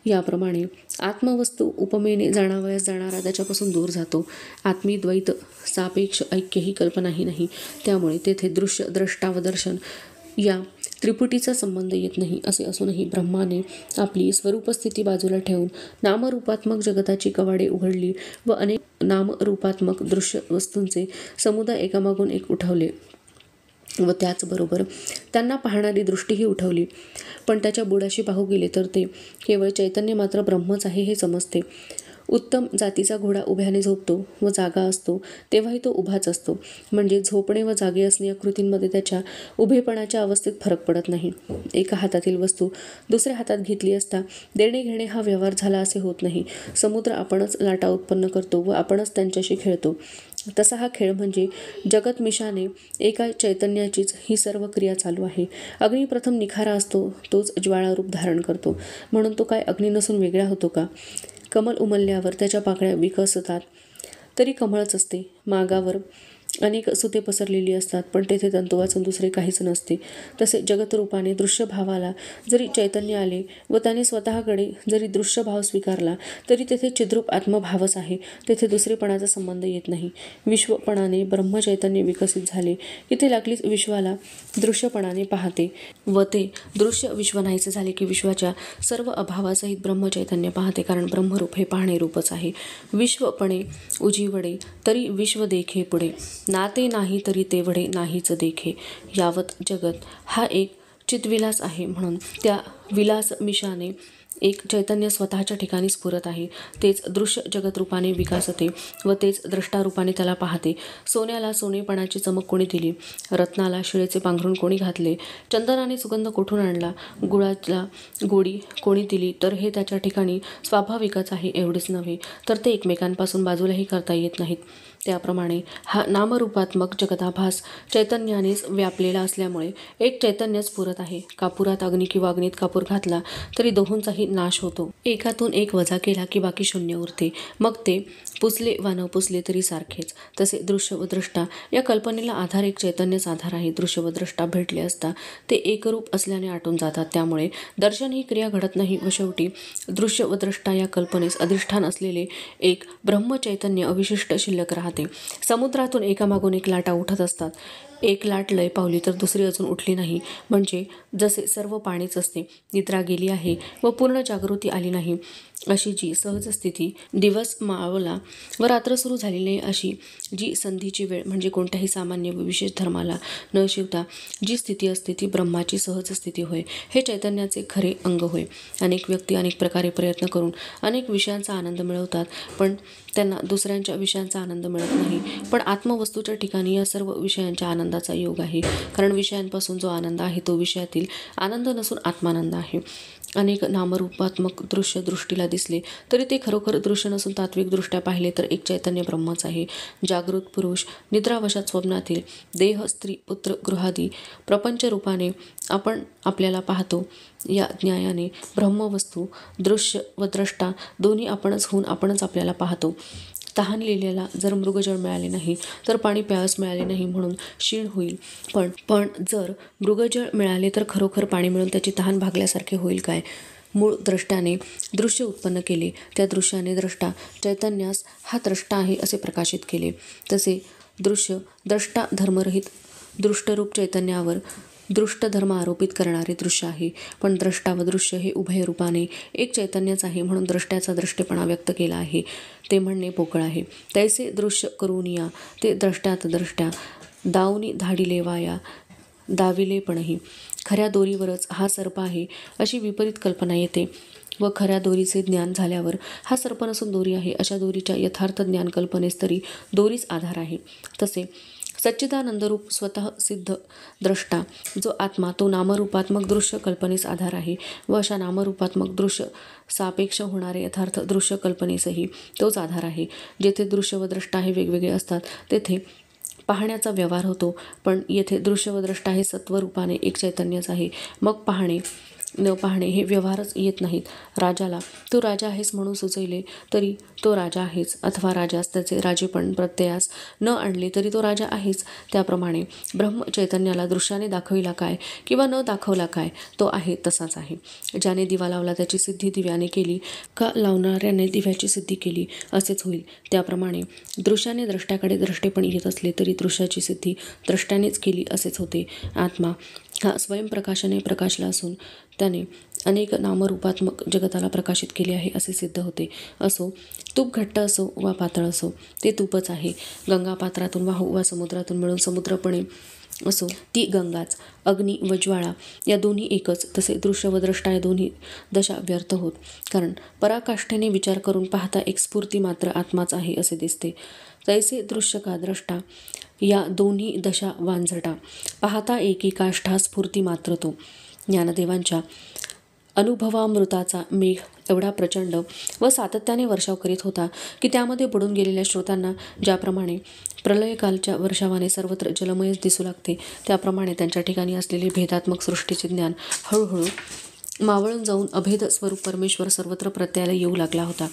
याप्रमाणे आत्मवस्तू उपमेने जाणावयास जाणारा त्याच्यापासून दूर जातो. आत्मी द्वैत सापेक्ष ऐक्य ही कल्पनाही नाही. त्यामुळे तेथे दृश्य, द्रष्टा व दर्शन या त्रिपुटीचा संबंध येत नाही. असे असूनही ब्रह्माने आपली स्वरूपस्थिती बाजूला ठेवून नामरूपात्मक जगताची कवाडे उघडली व अनेक नामरूपात्मक दृश्य वस्तूंचे समुदाय एकामागून एक उठवले व त्याचबरोबर त्यांना पाहणारी दृष्टीही उठवली. पण त्याच्या बुडाशी पाहू गेले तर ते केवळ चैतन्य मात्र ब्रह्मच आहे हे समजते. उत्तम जातीचा घोडा उभ्याने झोपतो व जागा असतो तेव्हाही तो उभाच असतो, म्हणजे झोपणे व जागे असणे या कृतींमध्ये त्याच्या उभेपणाच्या अवस्थेत फरक पडत नाही. एका हातातील वस्तू दुसऱ्या हातात घेतली असता देणे घेणे हा व्यवहार झाला असे होत नाही. समुद्र आपणच लाटा उत्पन्न करतो व आपणच त्यांच्याशी खेळतो. तसा हा खेळ म्हणजे जगतमिशाने एका चैतन्याचीच ही सर्व क्रिया चालू आहे. अग्नी प्रथम निखारा असतो, तोच ज्वाळारूप धारण करतो, म्हणून तो काय अग्नी नसून वेगळा होतो का? कमल उमलल्यावर त्याच्या पाकळ्या विकसतात तरी कमळच असते. मागावर अनेक सुते पसरलेली असतात, पण तेथे तंतु वाचून दुसरे काहीच नसते. तसे जगतरूपाने दृश्य भावाला जरी चैतन्य आले व त्याने स्वतःकडे जरी दृश्य भाव स्वीकारला, तरी तेथे चिद्रूप आत्मभावच आहे. तेथे दुसरेपणाचा संबंध येत नाही. विश्वपणाने ब्रह्मचैतन्य विकसित झाले की ते लागलीच विश्वाला दृश्यपणाने पाहते व ते दृश्य विश्व नाहीसे झाले की विश्वाच्या सर्व अभावासहित ब्रह्मचैतन्य पाहते. कारण ब्रह्मरूप हे पाहणे रूपच आहे. विश्वपणे उजीवडे तरी विश्व देखे पुढे, नाते नाही तरी तेवढे नाहीच देखे. यावत जगत हा एक चितविलास आहे, म्हणून त्या विलास मिशाने एक चैतन्य स्वतःच्या ठिकाणी स्फुरत आहे. तेच दृश्य जगतरूपाने विकासते व तेच द्रष्टारूपाने त्याला पाहते. सोन्याला सोनेपणाची चमक कोणी दिली, रत्नाला शिळेचे पांघरून कोणी घातले, चंदनाने सुगंध कोठून आणला, गुळाला गोडी कोणी दिली, तर हे त्याच्या ठिकाणी स्वाभाविकच आहे. एवढेच नव्हे तर ते एकमेकांपासून बाजूलाही करता येत नाहीत. त्याप्रमाणे हा नामरूपात्मक जगदाभास चैतन्यानेच व्यापलेला असल्यामुळे एक चैतन्य स्फुरत आहे. कापुरात अग्नी किंवा अग्नीत कापूर घातला तरी दोहोंचाही नाश होतो. एकातून एक वजा केला की बाकी शून्य उरते. मग ते पुसले वा न पुसले तरी सारखेच. तसे दृश्य व द्रष्टा या कल्पनेला आधार एक चैतन्यच आधार आहे. दृश्य व द्रष्टा भेटले असता ते एकरूप असल्याने आटून जातात. त्यामुळे दर्शन ही क्रिया घडत नाही व शेवटी दृश्य व द्रष्टा या कल्पनेस अधिष्ठान असलेले एक ब्रह्मचैतन्य अविशिष्ट शिल्लक राहते. समुद्रातून एकामागून एक लाटा उठत असतात. एक लाट लय पावली तर दुसरी अजून उठली नाही, म्हणजे जसे सर्व पाणीच असते. निद्रा गेली आहे व पूर्ण जागृती आली नाही अशी जी सहज स्थिती, दिवस मावला व रात्र सुरू झाली नाही अशी जी संधीची वेळ, म्हणजे कोणत्याही सामान्य व विशेष धर्माला न शिवता जी स्थिती असते ती ब्रह्माची सहज स्थिती होय. हे चैतन्याचे खरे अंग होय. अनेक व्यक्ती अनेक प्रकारे प्रयत्न करून अनेक विषयांचा आनंद मिळवतात, पण त्यांना दुसऱ्यांच्या विषयांचा आनंद मिळत नाही. पण आत्मवस्तूच्या ठिकाणी या सर्व विषयांच्या आनंदाचा योग आहे. कारण विषयांपासून जो आनंद आहे तो विषयातील आनंद नसून आत्मानंद आहे. अनेक नामरूपात्मक दृश्य दृष्टीला दिसले तरी ते खरोखर दृश्य नसून तात्विकदृष्ट्या पाहिले तर एक चैतन्य ब्रह्मच आहे. जागृत पुरुष निद्रावशात स्वप्नातील देह, स्त्री, पुत्र, गृहादी प्रपंच रूपाने आपण आपल्याला पाहतो. या न्यायाने ब्रह्मवस्तू दृश्य व द्रष्टा दोन्ही आपणच होऊन आपणच आपल्याला पाहतो. तहानलेल्याला जर मृगजळ मिळाले नाही तर पाणी प्यावस मिळाले नाही म्हणून क्षीण होईल, पण जर मृगजळ मिळाले तर खरोखर पाणी मिळून त्याची तहान भागल्यासारखे होईल काय. मूळ द्रष्ट्याने दृश्य उत्पन्न केले, त्या दृश्याने द्रष्टा चैतन्यास हा द्रष्टा आहे असे प्रकाशित केले. तसे दृश्य द्रष्टा धर्मरहित दृष्टरूप चैतन्यावर दृष्टधर्म आरोपित करणारे दृश्य आहे. पण द्रष्टा व दृश्य हे उभय रूपाने एक चैतन्यच आहे, म्हणून द्रष्ट्याचा दृष्टेपणा व्यक्त केला आहे. ते म्हणणे पोकळ आहे. तैसे दृश्य करून या ते द्रष्ट्यात द्रष्ट्या, दावनी धाडिले वाया दाविले पणही. खऱ्या दोरीवरच हा सर्प आहे अशी विपरीत कल्पना येते व खऱ्या दोरीचे ज्ञान झाल्यावर हा सर्प नसून दोरी आहे अशा दोरीच्या यथार्थ ज्ञान कल्पनेस तरी दोरीच आधार आहे. तसे सच्चिदानंदरूप स्वतः सिद्ध द्रष्टा जो आत्मा तो नामरूपात्मक दृश्य कल्पनेस आधार आहे व अशा नामरूपात्मक दृश्य सापेक्ष होणारे यथार्थ दृश्य कल्पनेसही तोच आधार आहे. जेथे दृश्य व द्रष्टा हे वेगवेगळे असतात तेथे पाहण्याचा व्यवहार होतो, पण येथे दृश्य व द्रष्टा हे सत्वरूपाने एक चैतन्यच आहे. मग पाहणे न पाहणे हे व्यवहारच येत नाहीत. राजाला तू राजा आहेस म्हणून सुचविले तरी तो राजा आहेच, अथवा राजास त्याचे राजेपण प्रत्ययास न आणले तरी तो राजा आहेच. त्याप्रमाणे ब्रह्म चैतन्याला दृश्याने दाखविला काय किंवा न दाखवला काय तो आहे तसाच आहे. ज्याने दिवा लावला त्याची सिद्धी दिव्याने केली का लावणाऱ्याने दिव्याची सिद्धी केली असेच होईल. त्याप्रमाणे दृश्याने द्रष्ट्याकडे द्रष्टेपण येत असले तरी दृश्याची सिद्धी द्रष्ट्यानेच केली असेच होते. आत्मा हा स्वयंप्रकाशाने प्रकाशला असून त्याने अनेक नामरूपात्मक जगताला प्रकाशित केले आहे असे सिद्ध होते. असो तूप घट्ट असो वा पातळ असो ते तूपच आहे. गंगा पात्रातून वाहू वा समुद्रातून मिळून समुद्रपणे असो ती गंगाच. अग्नी व ज्वाळा या दोन्ही एकच. तसे दृश्य व द्रष्टा या दोन्ही दशा व्यर्थ होत, कारण पराकाष्ठेने विचार करून पाहता एक स्फूर्ती मात्र आत्माच आहे असे दिसते. तैसे दृश्य का द्रष्टा या दोन्ही दशा वांझटा, पाहता एकी काष्ठा स्फूर्ती मात्र तो. ज्ञानदेवांच्या अनुभवामृताचा मेघ एवढा प्रचंड व सातत्याने वर्षाव करीत होता की त्यामध्ये बुडून गेलेल्या श्रोतांना ज्याप्रमाणे प्रलयकालच्या वर्षावाने सर्वत्र जलमयच दिसू लागते, त्याप्रमाणे त्यांच्या ठिकाणी असलेले भेदात्मक सृष्टीचे ज्ञान हळूहळू मावळून जाऊन अभेद स्वरूप परमेश्वर सर्वत्र प्रत्ययाला येऊ लागला होता.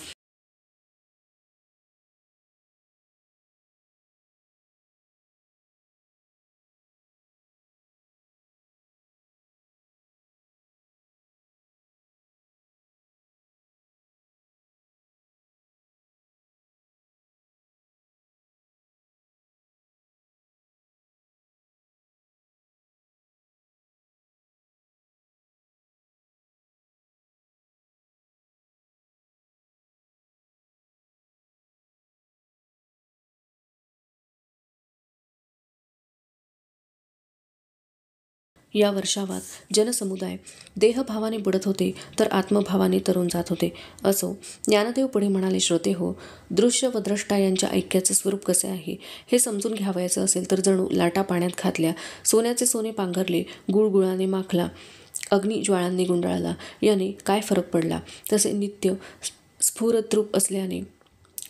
या वर्षावात जनसमुदाय देहभावाने बुडत होते तर आत्मभावाने तरुण जात होते. असो, ज्ञानदेव पुढे म्हणाले, श्रोते हो, दृश्य व द्रष्टा यांच्या ऐक्याचे स्वरूप कसे आहे हे समजून घ्यावायचं असेल तर जणू लाटा पाण्यात घातल्या, सोन्याचे सोने पांघरले, गुळगुळाने माखला, अग्नी ज्वाळांनी गुंडाळला, याने काय फरक पडला. तसे नित्य स्फुरद्रूप असल्याने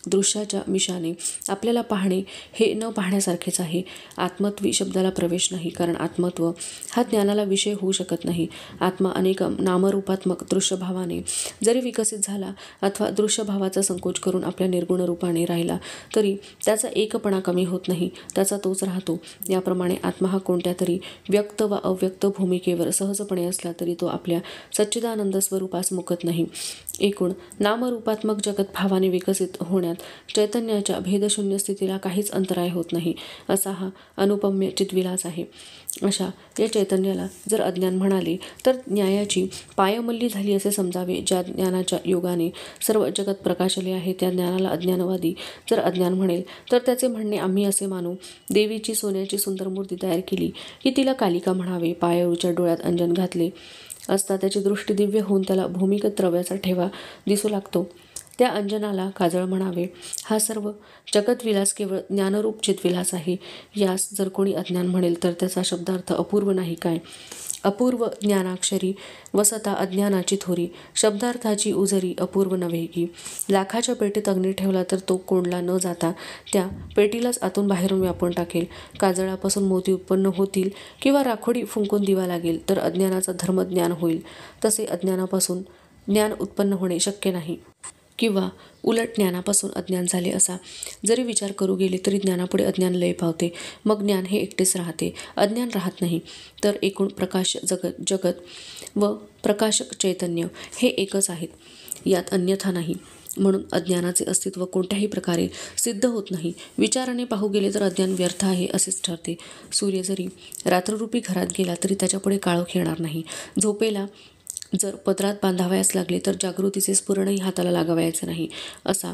दृश्याच्या मिशाने आपल्याला पाहणे हे न पाहण्यासारखेच आहे. आत्मत्वी शब्दाला प्रवेश नाही, कारण आत्मत्व हा ज्ञानाला विषय होऊ शकत नाही. आत्मा अनेक नामरूपात्मक दृश्यभावाने जरी विकसित झाला अथवा दृश्यभावाचा संकोच करून आपल्या निर्गुण रूपाने राहिला तरी त्याचा एकपणा कमी होत नाही, त्याचा तोच राहतो. याप्रमाणे आत्मा हा कोणत्या तरी व्यक्त वा अव्यक्त भूमिकेवर सहजपणे असला तरी तो आपल्या सच्चिदानंद स्वरूपास मुकत नाही. एकूण नामरूपात्मक जगत भावाने विकसित होण्यात चैतन्याच्या भेदशून्य स्थितीला काहीच अंतराय होत नाही, असा हा अनुपम्य चिद्विलास आहे. अशा या चैतन्याला जर अज्ञान म्हणाले तर न्यायाची पायमल्ली झाली असे समजावे. ज्या ज्ञानाच्या योगाने सर्व जगत प्रकाशले आहे त्या ज्ञानाला अज्ञानवादी जर अज्ञान म्हणेल तर त्याचे म्हणणे आम्ही असे मानू, देवीची सोन्याची सुंदर मूर्ती तयार केली की तिला कालिका म्हणावे, पायाळूच्या डोळ्यात अंजन घातले असता त्याची दृष्टी दिव्य होऊन त्याला भूमिगत द्रव्याचा ठेवा दिसू लागतो, त्या अंजनाला काजळ म्हणावे. हा सर्व जगतविलास केवळ ज्ञानरूप चिद्विलास आहे. यास जर कोणी अज्ञान म्हणेल तर त्याचा शब्दार्थ अपूर्व नाही काय. अपूर्व ज्ञानाक्षरी वसता अज्ञानाची थोरी, शब्दार्थाची उजरी अपूर्व नव्हे की. लाखाच्या पेटीत अग्नी ठेवला तर तो कोंडला न जाता त्या पेटीलाच आतून बाहेरून व्यापून टाकेल. काजळापासून मोती उत्पन्न होतील किंवा राखोडी फुंकून दिवा लागेल तर अज्ञानाचा धर्म ज्ञान होईल. तसे अज्ञानापासून ज्ञान उत्पन्न होणे शक्य नाही, किंवा उलट ज्ञानापासून अज्ञान झाले असा जरी विचार करू गेले तरी ज्ञानापुढे अज्ञान लय पावते. मग ज्ञान हे एकटेच राहते, अज्ञान राहत नाही. तर एकूण प्रकाश जगत व प्रकाशक चैतन्य हे एकच आहेत, यात अन्यथा नाही. म्हणून अज्ञानाचे अस्तित्व कोणत्याही प्रकारे सिद्ध होत नाही. विचाराने पाहू गेले तर अज्ञान व्यर्थ आहे असेच ठरते. सूर्य जरी रात्ररूपी घरात गेला तरी त्याच्यापुढे काळोख येणार नाही. झोपेला जर पदरात बांधावयास लागले तर जागृतीचे स्फुरणही हाताला लागावयाचे नाही. असा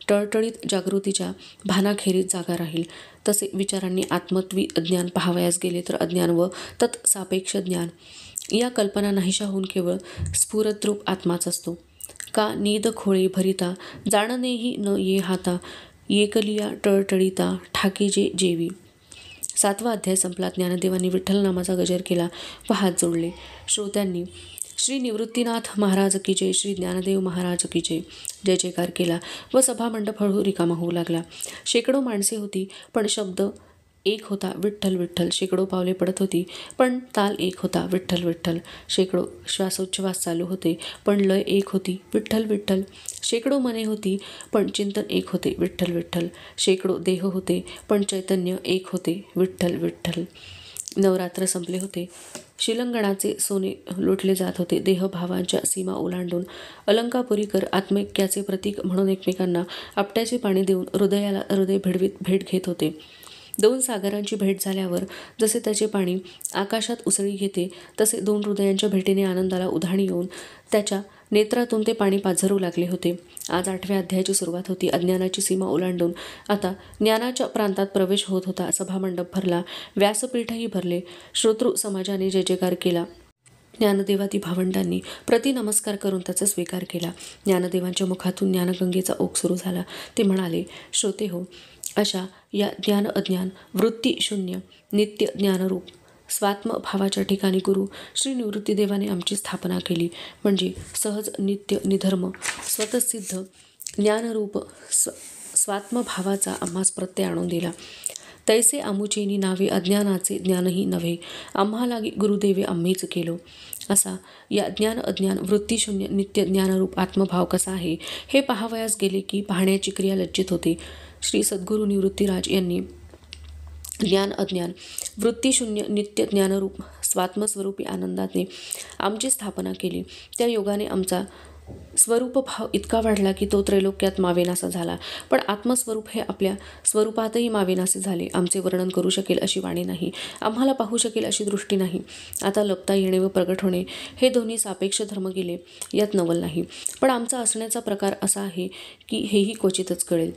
टळटळीत जागृतीच्या भानाखेरीज जागा राहील. तसे विचारांनी आत्मत्वी अज्ञान पाहावयास गेले तर अज्ञान व तत्सापेक्ष ज्ञान या कल्पना नाहीशा होऊन केवळ स्फुरद्रूप आत्माच असतो. का नीद खोळे भरिता जाणनेही न ये हाता, येकलिया टळटळीता ठाके जे जेवी. 7वा अध्याय संपला. ज्ञानदेवांनी विठ्ठल नामाचा गजर केला व हात जोडले. श्रोत्यांनी श्री निवृत्तीनाथ महाराज की जय, श्री ज्ञानदेव महाराज की जय जय जयकार केला व सभामंडप हळूहळू रिकामा होऊ लागला. शेकडो माणसे होती पण शब्द एक होता, विठ्ठल विठ्ठल. शेकडो पावले पडत होती पण ताल एक होता, विठ्ठल विठ्ठल. शेकडो श्वासोच्छ्वास चालू होते पण लय एक होती, विठ्ठल विठ्ठल. शेकडो मने होती पण चिंतन एक होते, विठ्ठल विठ्ठल. शेकडो देह होते पण चैतन्य एक होते, विठ्ठल विठ्ठल. नवरात्र संपले होते. शिलंगणाचे सोने लुटले जात होते. देहभावांच्या सीमा ओलांडून अलंकापुरीकर आत्मैक्याचे प्रतीक म्हणून एकमेकांना आपट्याचे पाणी देऊन हृदयाला हृदय भिडवीत भेट घेत होते. 2 सागरांची भेट झाल्यावर जसे त्याचे पाणी आकाशात उसळी घेते तसे 2 हृदयांच्या भेटीने आनंदाला उधाण येऊन त्याच्या नेत्रातून ते पाणी पाझरू लागले होते. आज 8व्या अध्यायाची सुरुवात होती. अज्ञानाची सीमा ओलांडून आता ज्ञानाच्या प्रांतात प्रवेश होत होता. सभामंडप भरला, व्यासपीठही भरले. श्रोतृ समाजाने जय जयकार केला. ज्ञानदेवादी भावंडांनी प्रतिनमस्कार करून त्याचा स्वीकार केला. ज्ञानदेवांच्या मुखातून ज्ञानगंगेचा ओघ सुरू झाला. ते म्हणाले, श्रोते हो, अशा या ज्ञान अज्ञान वृत्ती शून्य नित्य ज्ञानरूप स्वात्म भावाच्या ठिकाणी गुरु श्री निवृत्तीदेवाने आमची स्थापना केली. म्हणजे सहज नित्य निधर्म स्वतःसिद्ध ज्ञानरूप स्वात्मभावाचा आम्हास प्रत्यय आणून दिला. तैसे आमुचेनी नावे अज्ञानाचे ज्ञानही नव्हे, आम्हालागी गुरुदेवे आम्हीच केलो. असा या ज्ञान अज्ञान वृत्तीशून्य नित्य ज्ञानरूप आत्मभाव कसा आहे हे पाहावयास गेले की पाहण्याची क्रिया लज्जित होते. श्री सद्गुरू निवृत्तीराज यांनी ज्ञान अज्ञान वृत्तीशून्य नित्य ज्ञानरूप स्वात्मस्वरूपी आनंदाने आमची स्थापना केली. त्या योगाने आमचा स्वरूपभाव इतका वाढला की तो त्रैलोक्यात मावेनासा झाला. पण आत्मस्वरूप हे आपल्या स्वरूपातही मावेनासे झाले. आमचे वर्णन करू शकेल अशी वाणी नाही, आम्हाला पाहू शकेल अशी दृष्टी नाही. आता लपता येणे व प्रगट होणे हे दोन्ही सापेक्ष धर्म गेले, यात नवल नाही. पण आमचा असण्याचा प्रकार असा आहे की हेही क्वचितच कळेल.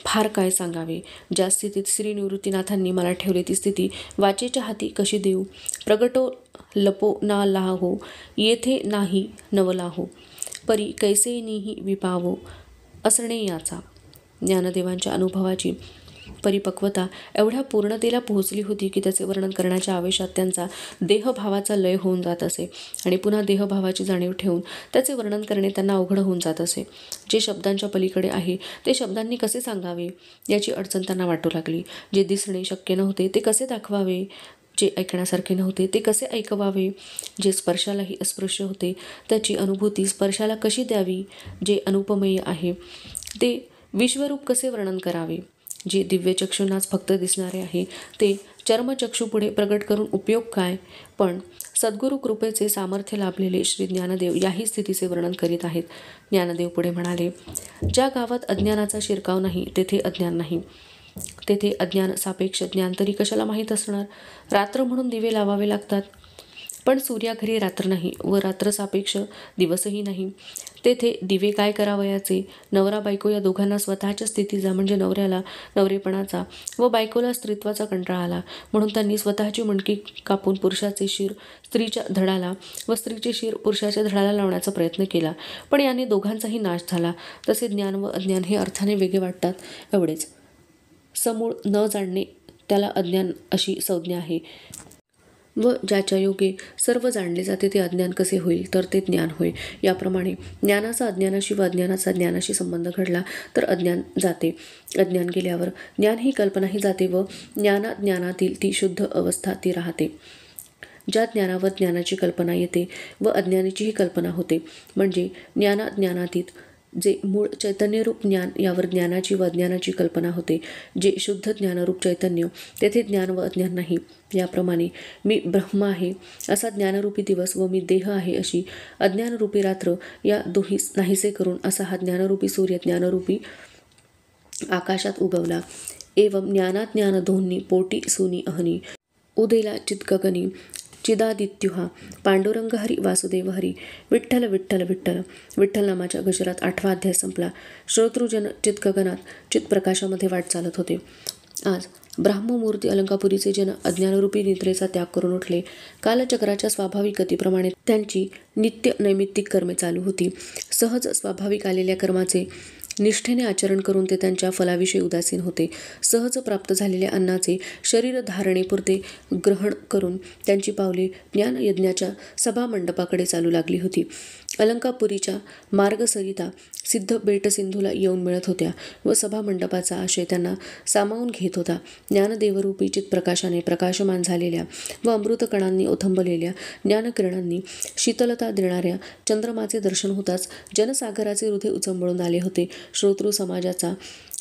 फार काय सांगावे. ज्या स्थितीत श्री निवृत्तीनाथांनी मला ठेवले ती स्थिती वाचेच्या हाती कशी देऊ. प्रगटो लपो ना लाहो, येथे नाही नवलाहो, परी कैसेनीही विपावो असणे याचा. ज्ञानदेवांच्या अनुभवाची परिपक्वता एवढ्या पूर्णतेला पोहोचली होती की त्याचे वर्णन करण्याच्या आवेशात त्यांचा देहभावाचा लय होऊन जात असे आणि पुन्हा देहभावाची जाणीव ठेवून त्याचे वर्णन करणे त्यांना अवघड होऊन जात असे. जे शब्दांच्या पलीकडे आहे ते शब्दांनी कसे सांगावे याची अडचण त्यांना वाटू लागली. जे दिसणे शक्य नव्हते ते कसे दाखवावे, जे ऐकण्यासारखे नव्हते ते कसे ऐकवावे, जे स्पर्शालाही अस्पृश्य होते त्याची अनुभूती स्पर्शाला कशी द्यावी, जे अनुपमेय आहे ते विश्वरूप कसे वर्णन करावे, जे दिव्य चक्षुंनाच फक्त दिसणारे आहे ते चर्मचक्षुपुढे प्रगट करून उपयोग काय. पण सद्गुरू कृपेचे सामर्थ्य लाभलेले श्री ज्ञानदेव याही स्थितीचे वर्णन करीत आहेत. ज्ञानदेव पुढे म्हणाले, ज्या गावात अज्ञानाचा शिरकाव नाही तेथे अज्ञान नाही. तेथे अज्ञान सापेक्ष ज्ञान तरी कशाला माहीत असणार. रात्र म्हणून दिवे लावावे लागतात, पण सूर्याघरी रात्र नाही व रात्र सापेक्ष दिवसही नाही. तेथे दिवे काय करावयाचे. नवरा बायको या दोघांना स्वतःच्या स्थितीचा म्हणजे नवऱ्याला नवरेपणाचा व बायकोला स्त्रीत्वाचा कंटाळा आला, म्हणून त्यांनी स्वतःची मणकी कापून पुरुषाचे शिर स्त्रीच्या धडाला व स्त्रीचे शिर पुरुषाच्या धडाला लावण्याचा प्रयत्न केला, पण याने दोघांचाही नाश झाला. तसे ज्ञान व अज्ञान हे अर्थाने वेगळे वाटतात एवढेच. समूळ न जाणणे त्याला अज्ञान अशी संज्ञा आहे व ज्याच्या योगे सर्व जाणले जाते ते अज्ञान कसे होईल, तर ते ज्ञान होय. याप्रमाणे ज्ञानाचा अज्ञानाशी व अज्ञानाचा ज्ञानाशी संबंध घडला तर अज्ञान जाते. अज्ञान गेल्यावर ज्ञान ही कल्पनाही जाते व ज्ञानातील ती शुद्ध अवस्था ती राहते. ज्या ज्ञानावर ज्ञानाची कल्पना येते व अज्ञानाचीही कल्पना होते, म्हणजे ज्ञानातीत जे मूळ चैतन्यरूप ज्ञान यावर ज्ञानाची व अज्ञानाची कल्पना होते. जे शुद्ध ज्ञानरूप चैतन्य तेथे ज्ञान व अज्ञान नाही. याप्रमाणे मी ब्रह्म आहे असा ज्ञानरूपी दिवस व मी देह आहे अशी अज्ञानरूपी रात्र या दोही नाहीसे करून असा हा ज्ञानरूपी सूर्य ज्ञानरूपी आकाशात उगवला. एवं ज्ञानाज्ञान दोन्ही पोटी सुनी अहनी उदेला चितगगनी चिदादित्युहा पांडुरंग हरी वासुदेव हरी विठ्ठल विठ्ठल विठ्ठल. विठ्ठल नामाच्या गजरात 8वा अध्याय संपला. श्रोतृजन चितगगनात चितप्रकाशामध्ये वाट चालत होते. आज ब्राह्ममूर्ती अलंकापुरीचे जन अज्ञानरूपी निद्रेचा त्याग करून उठले. कालचक्राच्या स्वाभाविक गतीप्रमाणे त्यांची नित्य नैमित्तिक कर्मे चालू होती. सहज स्वाभाविक आलेल्या कर्माचे निष्ठेने आचरण करून ते त्यांच्या फलाविषयी उदासीन होते. सहज प्राप्त झालेल्या अन्नाचे शरीर धारणेपुरते ग्रहण करून त्यांची पावले ज्ञानयज्ञाच्या सभामंडपाकडे चालू लागली होती. अलंकापुरीच्या मार्गसरिता सिद्ध बेटसिंधूला येऊन मिळत होत्या व सभामंडपाचा आशय त्यांना सामावून घेत होता. ज्ञानदेवरूपी चितप्रकाशाने प्रकाशमान झालेल्या व अमृतकणांनी ओथंबलेल्या ज्ञानकिरणांनी शीतलता देणाऱ्या चंद्रमाचे दर्शन होताच जनसागराचे हृदय उचंबळून आले होते. श्रोतृ समाजाचा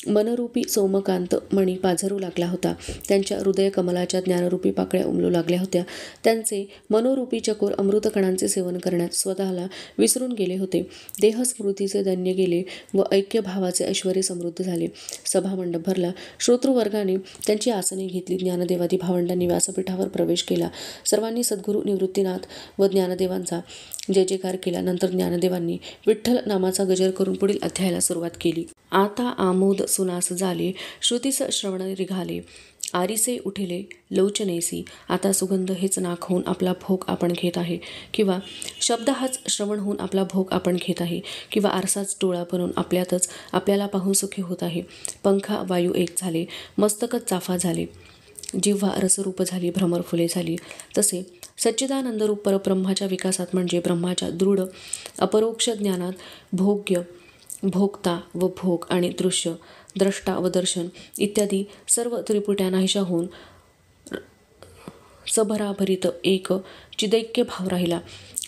मनरूपी सोमकांत मणी पाझरू लागला होता. त्यांच्या हृदय कमलाच्या ज्ञानरूपी पाकळ्या उमलू लागल्या होत्या. त्यांचे मनोरूपी चकोर अमृतकणांचे सेवन करण्यात स्वतःला विसरून गेले होते. देहस्मृतीचे दैन्य गेले व ऐक्यभावाचे ऐश्वर्य समृद्ध झाले. सभामंडप भरला. श्रोतृवर्गाने त्यांची आसने घेतली. ज्ञानदेवादी भावंडांनी व्यासपीठावर प्रवेश केला. सर्वांनी सद्गुरू निवृत्तीनाथ व ज्ञानदेवांचा जय जयकार केला. नंतर ज्ञानदेवांनी विठ्ठल नामाचा गजर करून पुढील अध्यायाला सुरुवात केली. आता आमोद सुनास झाले, श्रुतीस श्रवण रिघाले, आरिसे उठिले लोचनेसी. आता सुगंध हेच नाक होऊन आपला भोग आपण घेत आहे, किंवा शब्द हाच श्रवण होऊन आपला भोग आपण घेत आहे, किंवा आरसाच डोळा बनून आपल्यातच आपल्याला पाहून सुखी होत आहे. पंखा वायू एक झाले, मस्तकच चाफा झाले, जिव्हा रसरूप झाली, भ्रमर फुले झाली. तसे सच्चिदानंदरूप परब्रह्माच्या विकासात म्हणजे ब्रह्माच्या दृढ अपरोक्ष ज्ञानात भोग्य, भोक्ता व भोग आणि दृश्य, द्रष्टा व दर्शन इत्यादी सर्व त्रिपुट्या नाहीशा होऊन सबराभरीत एक चिदैक्य भाव राहिला.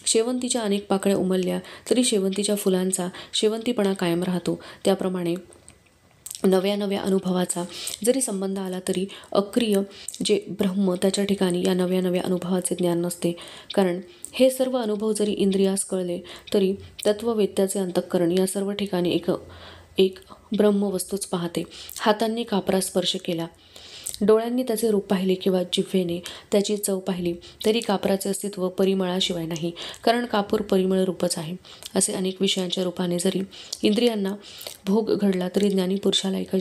शेवंतीच्या अनेक पाकळ्या उमलल्या तरी शेवंतीच्या फुलांचा शेवंतीपणा कायम राहतो. त्याप्रमाणे नव्या नव्या अनुभवाचा जरी संबंध आला तरी अक्रिय जे ब्रह्म त्याच्या ठिकाणी या नव्या नव्या अनुभवाचे ज्ञान नसते. कारण हे सर्व अनुभव जरी इंद्रियास कळले तरी तत्ववेत्याचे अंतःकरण या सर्व ठिकाणी एक ब्रह्मवस्तूच पाहते. हातांनी कापरा स्पर्श केला, डोळ्यांनी त्याचे रूप पाहिले किंवा जिव्हेने त्याची चव पाहिली तरी कापराचे अस्तित्व परिमळाशिवाय नाही, कारण कापूर परिमळ रूपच आहे. असे अनेक विषयांच्या रूपाने जरी इंद्रियांना भोग घडला तरी ज्ञानी पुरुषाला एका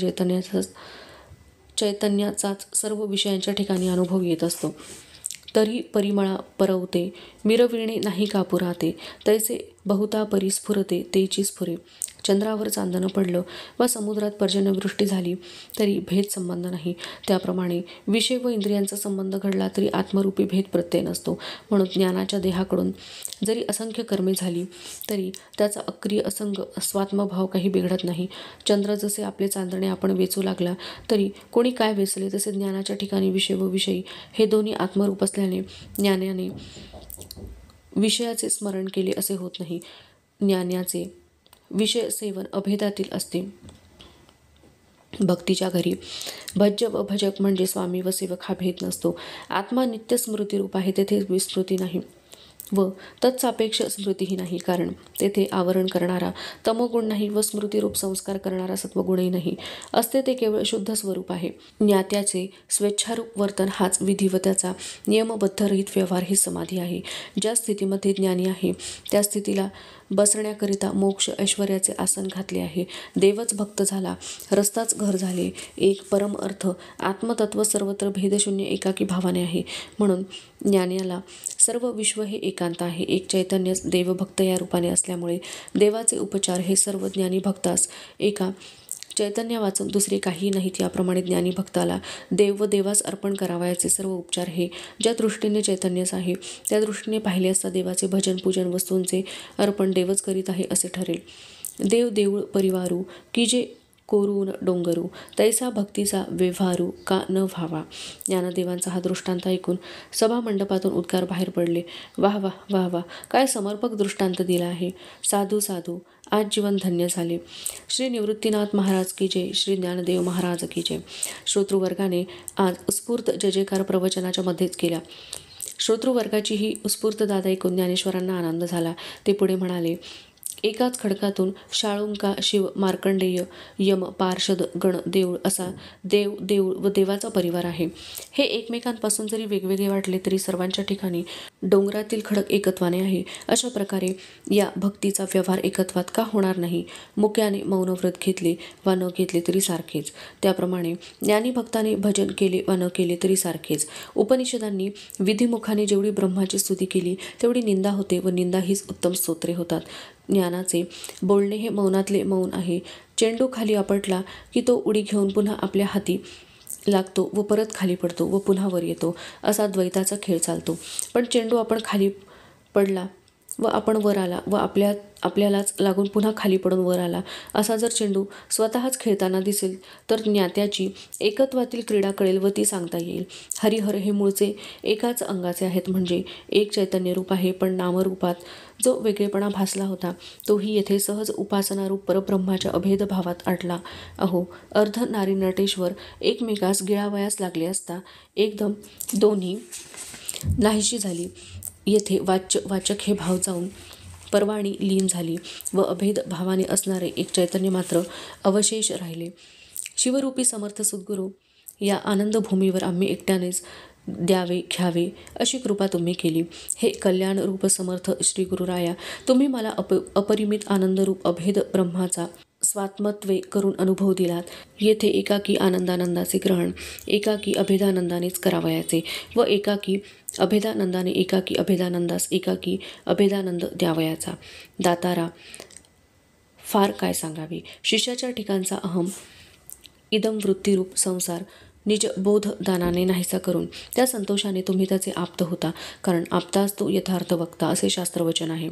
चैतन्याचाच सर्व विषयांच्या ठिकाणी अनुभव येत असतो. तरी परिमळा परवते मिरविणे नाही कापुराते, तैसे बहुता परिस्फुरते तेची स्फुरे. चंद्रावर चांदणं पडलं व समुद्रात पर्जन्यवृष्टी झाली तरी भेद संबंध नाही, त्याप्रमाणे विषय व इंद्रियांचा संबंध घडला तरी आत्मरूपी भेद प्रत्यय नसतो. म्हणून ज्ञानाच्या देहाकडून जरी असंख्य कर्मे झाली तरी त्याचा अक्रिय असंग स्वात्मभाव काही बिघडत नाही. चंद्र जसे आपले चांदणे आपण वेचू लागला तरी कोणी काय वेचले, तसे ज्ञानाच्या ठिकाणी विषय व विषयी हे दोन्ही आत्मरूप असल्याने ज्ञानाने विषयाचे स्मरण केले असे होत नाही. ज्ञानाचे विषय सेवन अभेदातील असते. भक्तीच्या घरी भज्य व भजक म्हणजे स्वामी व सेवक हा भेद नसतो. आत्मा नित्य स्मृतिरूप आहे, तेथे विस्मृती नाही व तत्सापेक्ष स्मृतीही नाही, कारण तेथे आवरण करणारा तमोगुण नाही व स्मृतिरूप संस्कार करणारा सत्वगुणही नाही. असते ते केवळ शुद्ध स्वरूप आहे. ज्ञात्याचे स्वेच्छारूप वर्तन हाच विधी व त्याचा नियमबद्धरहित व्यवहार ही समाधी आहे. ज्या स्थितीमध्ये ज्ञानी आहे त्या स्थितीला बसण्याकरिता मोक्ष ऐश्वर्याचे आसन घातले आहे. देवच भक्त झाला, रस्ताच घर झाले. एक परम अर्थ आत्मतत्व सर्वत्र भेदशून्य एकाकी भावाने आहे. म्हणून ज्ञानाला सर्व विश्व हे एकांत आहे. एक चैतन्यच देवभक्त या रूपाने असल्यामुळे देवाचे उपचार हे सर्व ज्ञानी भक्तास एका चैतन्य वाचून दुसरे काही नाहीत. याप्रमाणे ज्ञानी भक्ताला देव व देवास अर्पण करावयाचे सर्व उपचार हे ज्या दृष्टीने चैतन्यच आहे त्या दृष्टीने पाहिले असता देवाचे भजन पूजन वस्तूंचे अर्पण देवच करीत आहे असे ठरेल. देव देऊळ परिवारू की जे कोरून डोंगरू, तैसा भक्तीचा व्यवहारू का न व्हावा. ज्ञानदेवांचा हा दृष्टांत ऐकून सभामंडपातून उद्गार बाहेर पडले. वाह वाह वाह वाह, काय समर्पक दृष्टांत दिला आहे. साधू साधू, आज जीवन धन्य झाले. श्री निवृत्तीनाथ महाराज की जय, श्री ज्ञानदेव महाराज की जय. श्रोतृवर्गाने आज उत्स्फूर्त जयजयकार प्रवचनाच्या मध्येच केला. श्रोतृवर्गाची ही उत्स्फूर्त दादा ऐकून ज्ञानेश्वरांना आनंद झाला. ते पुढे म्हणाले, एकाच खडकातून शाळुंका शिव मार्कंडेय यम पार्षद गण देऊळ असा देव देऊळ व देवाचा परिवार आहे. हे एकमेकांपासून जरी वेगवेगळे वाटले तरी सर्वांच्या ठिकाणी डोंगरातील खडक एकत्वाने आहे. अशा प्रकारे या भक्तीचा व्यवहार एकत्वात का होणार नाही. मुक्याने मौनव्रत घेतले वा न घेतले तरी सारखेच, त्याप्रमाणे ज्ञानी भक्ताने भजन केले वा न केले तरी सारखेच. उपनिषदांनी विधिमुखाने जेवढी ब्रह्माची स्तुती केली तेवढी निंदा होते व निंदा हीच उत्तम स्तोत्रे होतात. ज्ञानाचे बोलणे हे मौनातले मौन आहे. चेंडू खाली आपटला की तो उडी घेऊन पुन्हा आपल्या हाती लागतो व परत खाली पडतो व पुन्हा वर येतो, असा द्वैताचा खेळ चालतो. पण चेंडू आपण खाली पडला व आपण वर आला व आपल्यालाच लागून पुन्हा खाली पडून वर आला, असा जर चेंडू स्वतःच खेळताना दिसेल तर ज्ञात्याची एकत्वातील क्रीडा कळेल व ती सांगता येईल. हरिहर हे मूळचे एकाच अंगाचे आहेत, म्हणजे एक चैतन्य रूप आहे. पण नामरूपात जो वेगळेपणा भासला होता तोही येथे सहज उपासनारूप परब्रह्माच्या अभेद भावात अडला. अहो, अर्ध नारी नटेश्वर एकमेकास गिळावयास लागले असता एकदम दोन्ही नाहीशी झाली. येथे वाचक हे भाव जाऊन परवाणी लीन झाली व अभेद भावाने असणारे एक चैतन्य मात्र अवशेष राहिले. शिवरूपी समर्थ सद्गुरू, या आनंदभूमीवर आम्ही एकट्यानेच द्यावे घ्यावे अशी कृपा तुम्ही केली. हे कल्याण रूप समर्थ श्री गुरुराया, तुम्ही मला अपरिमित आनंदरूप अभेद ब्रह्माचा स्वात्मत्वे करून अनुभव दिलात. येथे एकाकी आनंदानंदाचे ग्रहण एकाकी अभेदानंदानेच करावयाचे व एकाकी अभेदानंदाने एकाकी अभेदानंदास एकाकी अभेदानंद द्यावयाचा. दातारा फार काय सांगावे. शिष्याच्या ठिकाणचा अहम इदम वृत्तीरूप संसार निज बोध दानाने नाहीसा करून त्या संतोषाने तुम्ही त्याचे आप्त होता, कारण आप्तास तो यथार्थ वक्ता असे शास्त्रवचन आहे.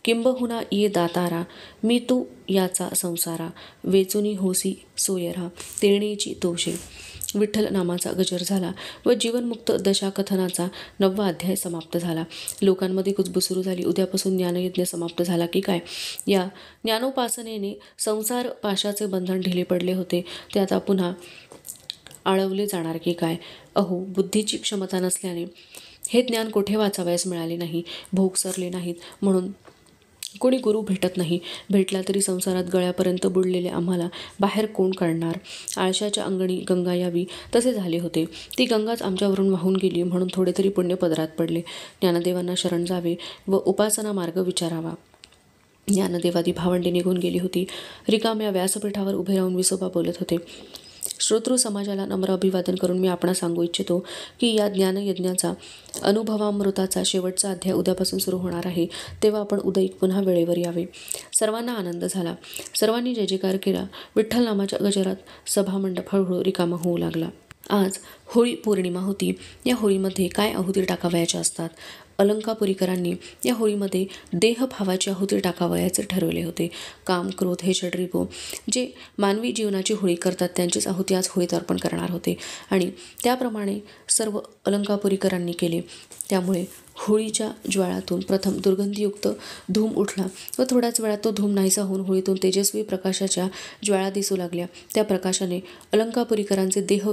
किंबहुना ये दातारा, मी तू याचा संसारा, वेचुनी होसी सोयरा तेणेची दोषे. विठ्ठल नामाचा गजर झाला व जीवनमुक्त दशाकथनाचा 9वा अध्याय समाप्त झाला. लोकांमध्ये कुजबूज सुरू झाली. उद्यापासून ज्ञानयज्ञ समाप्त झाला की काय. या ज्ञानोपासनेने संसार पाशाचे बंधन ढिले पडले होते ते आता पुन्हा आळवले जाणार की काय. अहो, बुद्धीची क्षमता नसल्याने हे ज्ञान कोठे वाचावयास मिळाले नाही. भोग सरले नाहीत म्हणून कोणी गुरु भेटत नाही. भेटला तरी संसारात गळ्यापर्यंत बुडलेले आम्हाला बाहेर कोण काढणार. आळशाच्या अंगणी गंगा यावी तसे झाले होते. ती गंगाच आमच्यावरून वाहून गेली म्हणून थोडे तरी पुण्य पदरात पडले. ज्ञानदेवांना शरण जावे व उपासना मार्ग विचारावा. ज्ञानदेवादी भावंडे निघून गेली होती. रिकाम्या व्यासपीठावर उभे राहून विसोबा बोलत होते. श्रोतृ समाजाला नम्र अभिवादन करून मी आपणा सांगू इच्छितो की या ज्ञानयज्ञाचा अनुभवामृताचा शेवटचा अध्याय उद्यापासून सुरू होणार आहे. तेव्हा आपण उदयिक पुन्हा वेळेवर यावे. सर्वांना आनंद झाला. सर्वांनी जय जयकार केला. विठ्ठल नामाच्या गजरात सभामंडप हळूहळू रिकामा होऊ लागला. आज होळी पौर्णिमा होती. या होळीमध्ये काय आहुती टाकावयाच्या असतात. अलंकापुरीकरांनी या होळीमध्ये देहभावाची आहुती टाकावयाचे ठरवले होते. काम, क्रोध हे षड्रिपू जे मानवी जीवनाची होळी करतात त्यांचीच आहुती आज होळीत अर्पण करणार होते आणि त्याप्रमाणे सर्व अलंकापुरीकरांनी केले. त्यामुळे होळीच्या ज्वाळातून प्रथम दुर्गंधीयुक्त धूम उठला व थोड्याच वेळात तो धूम नाहीसा होऊन होळीतून तेजस्वी प्रकाशाच्या ज्वाळा दिसू लागल्या. त्या प्रकाशाने अलंकापुरीकरांचे देह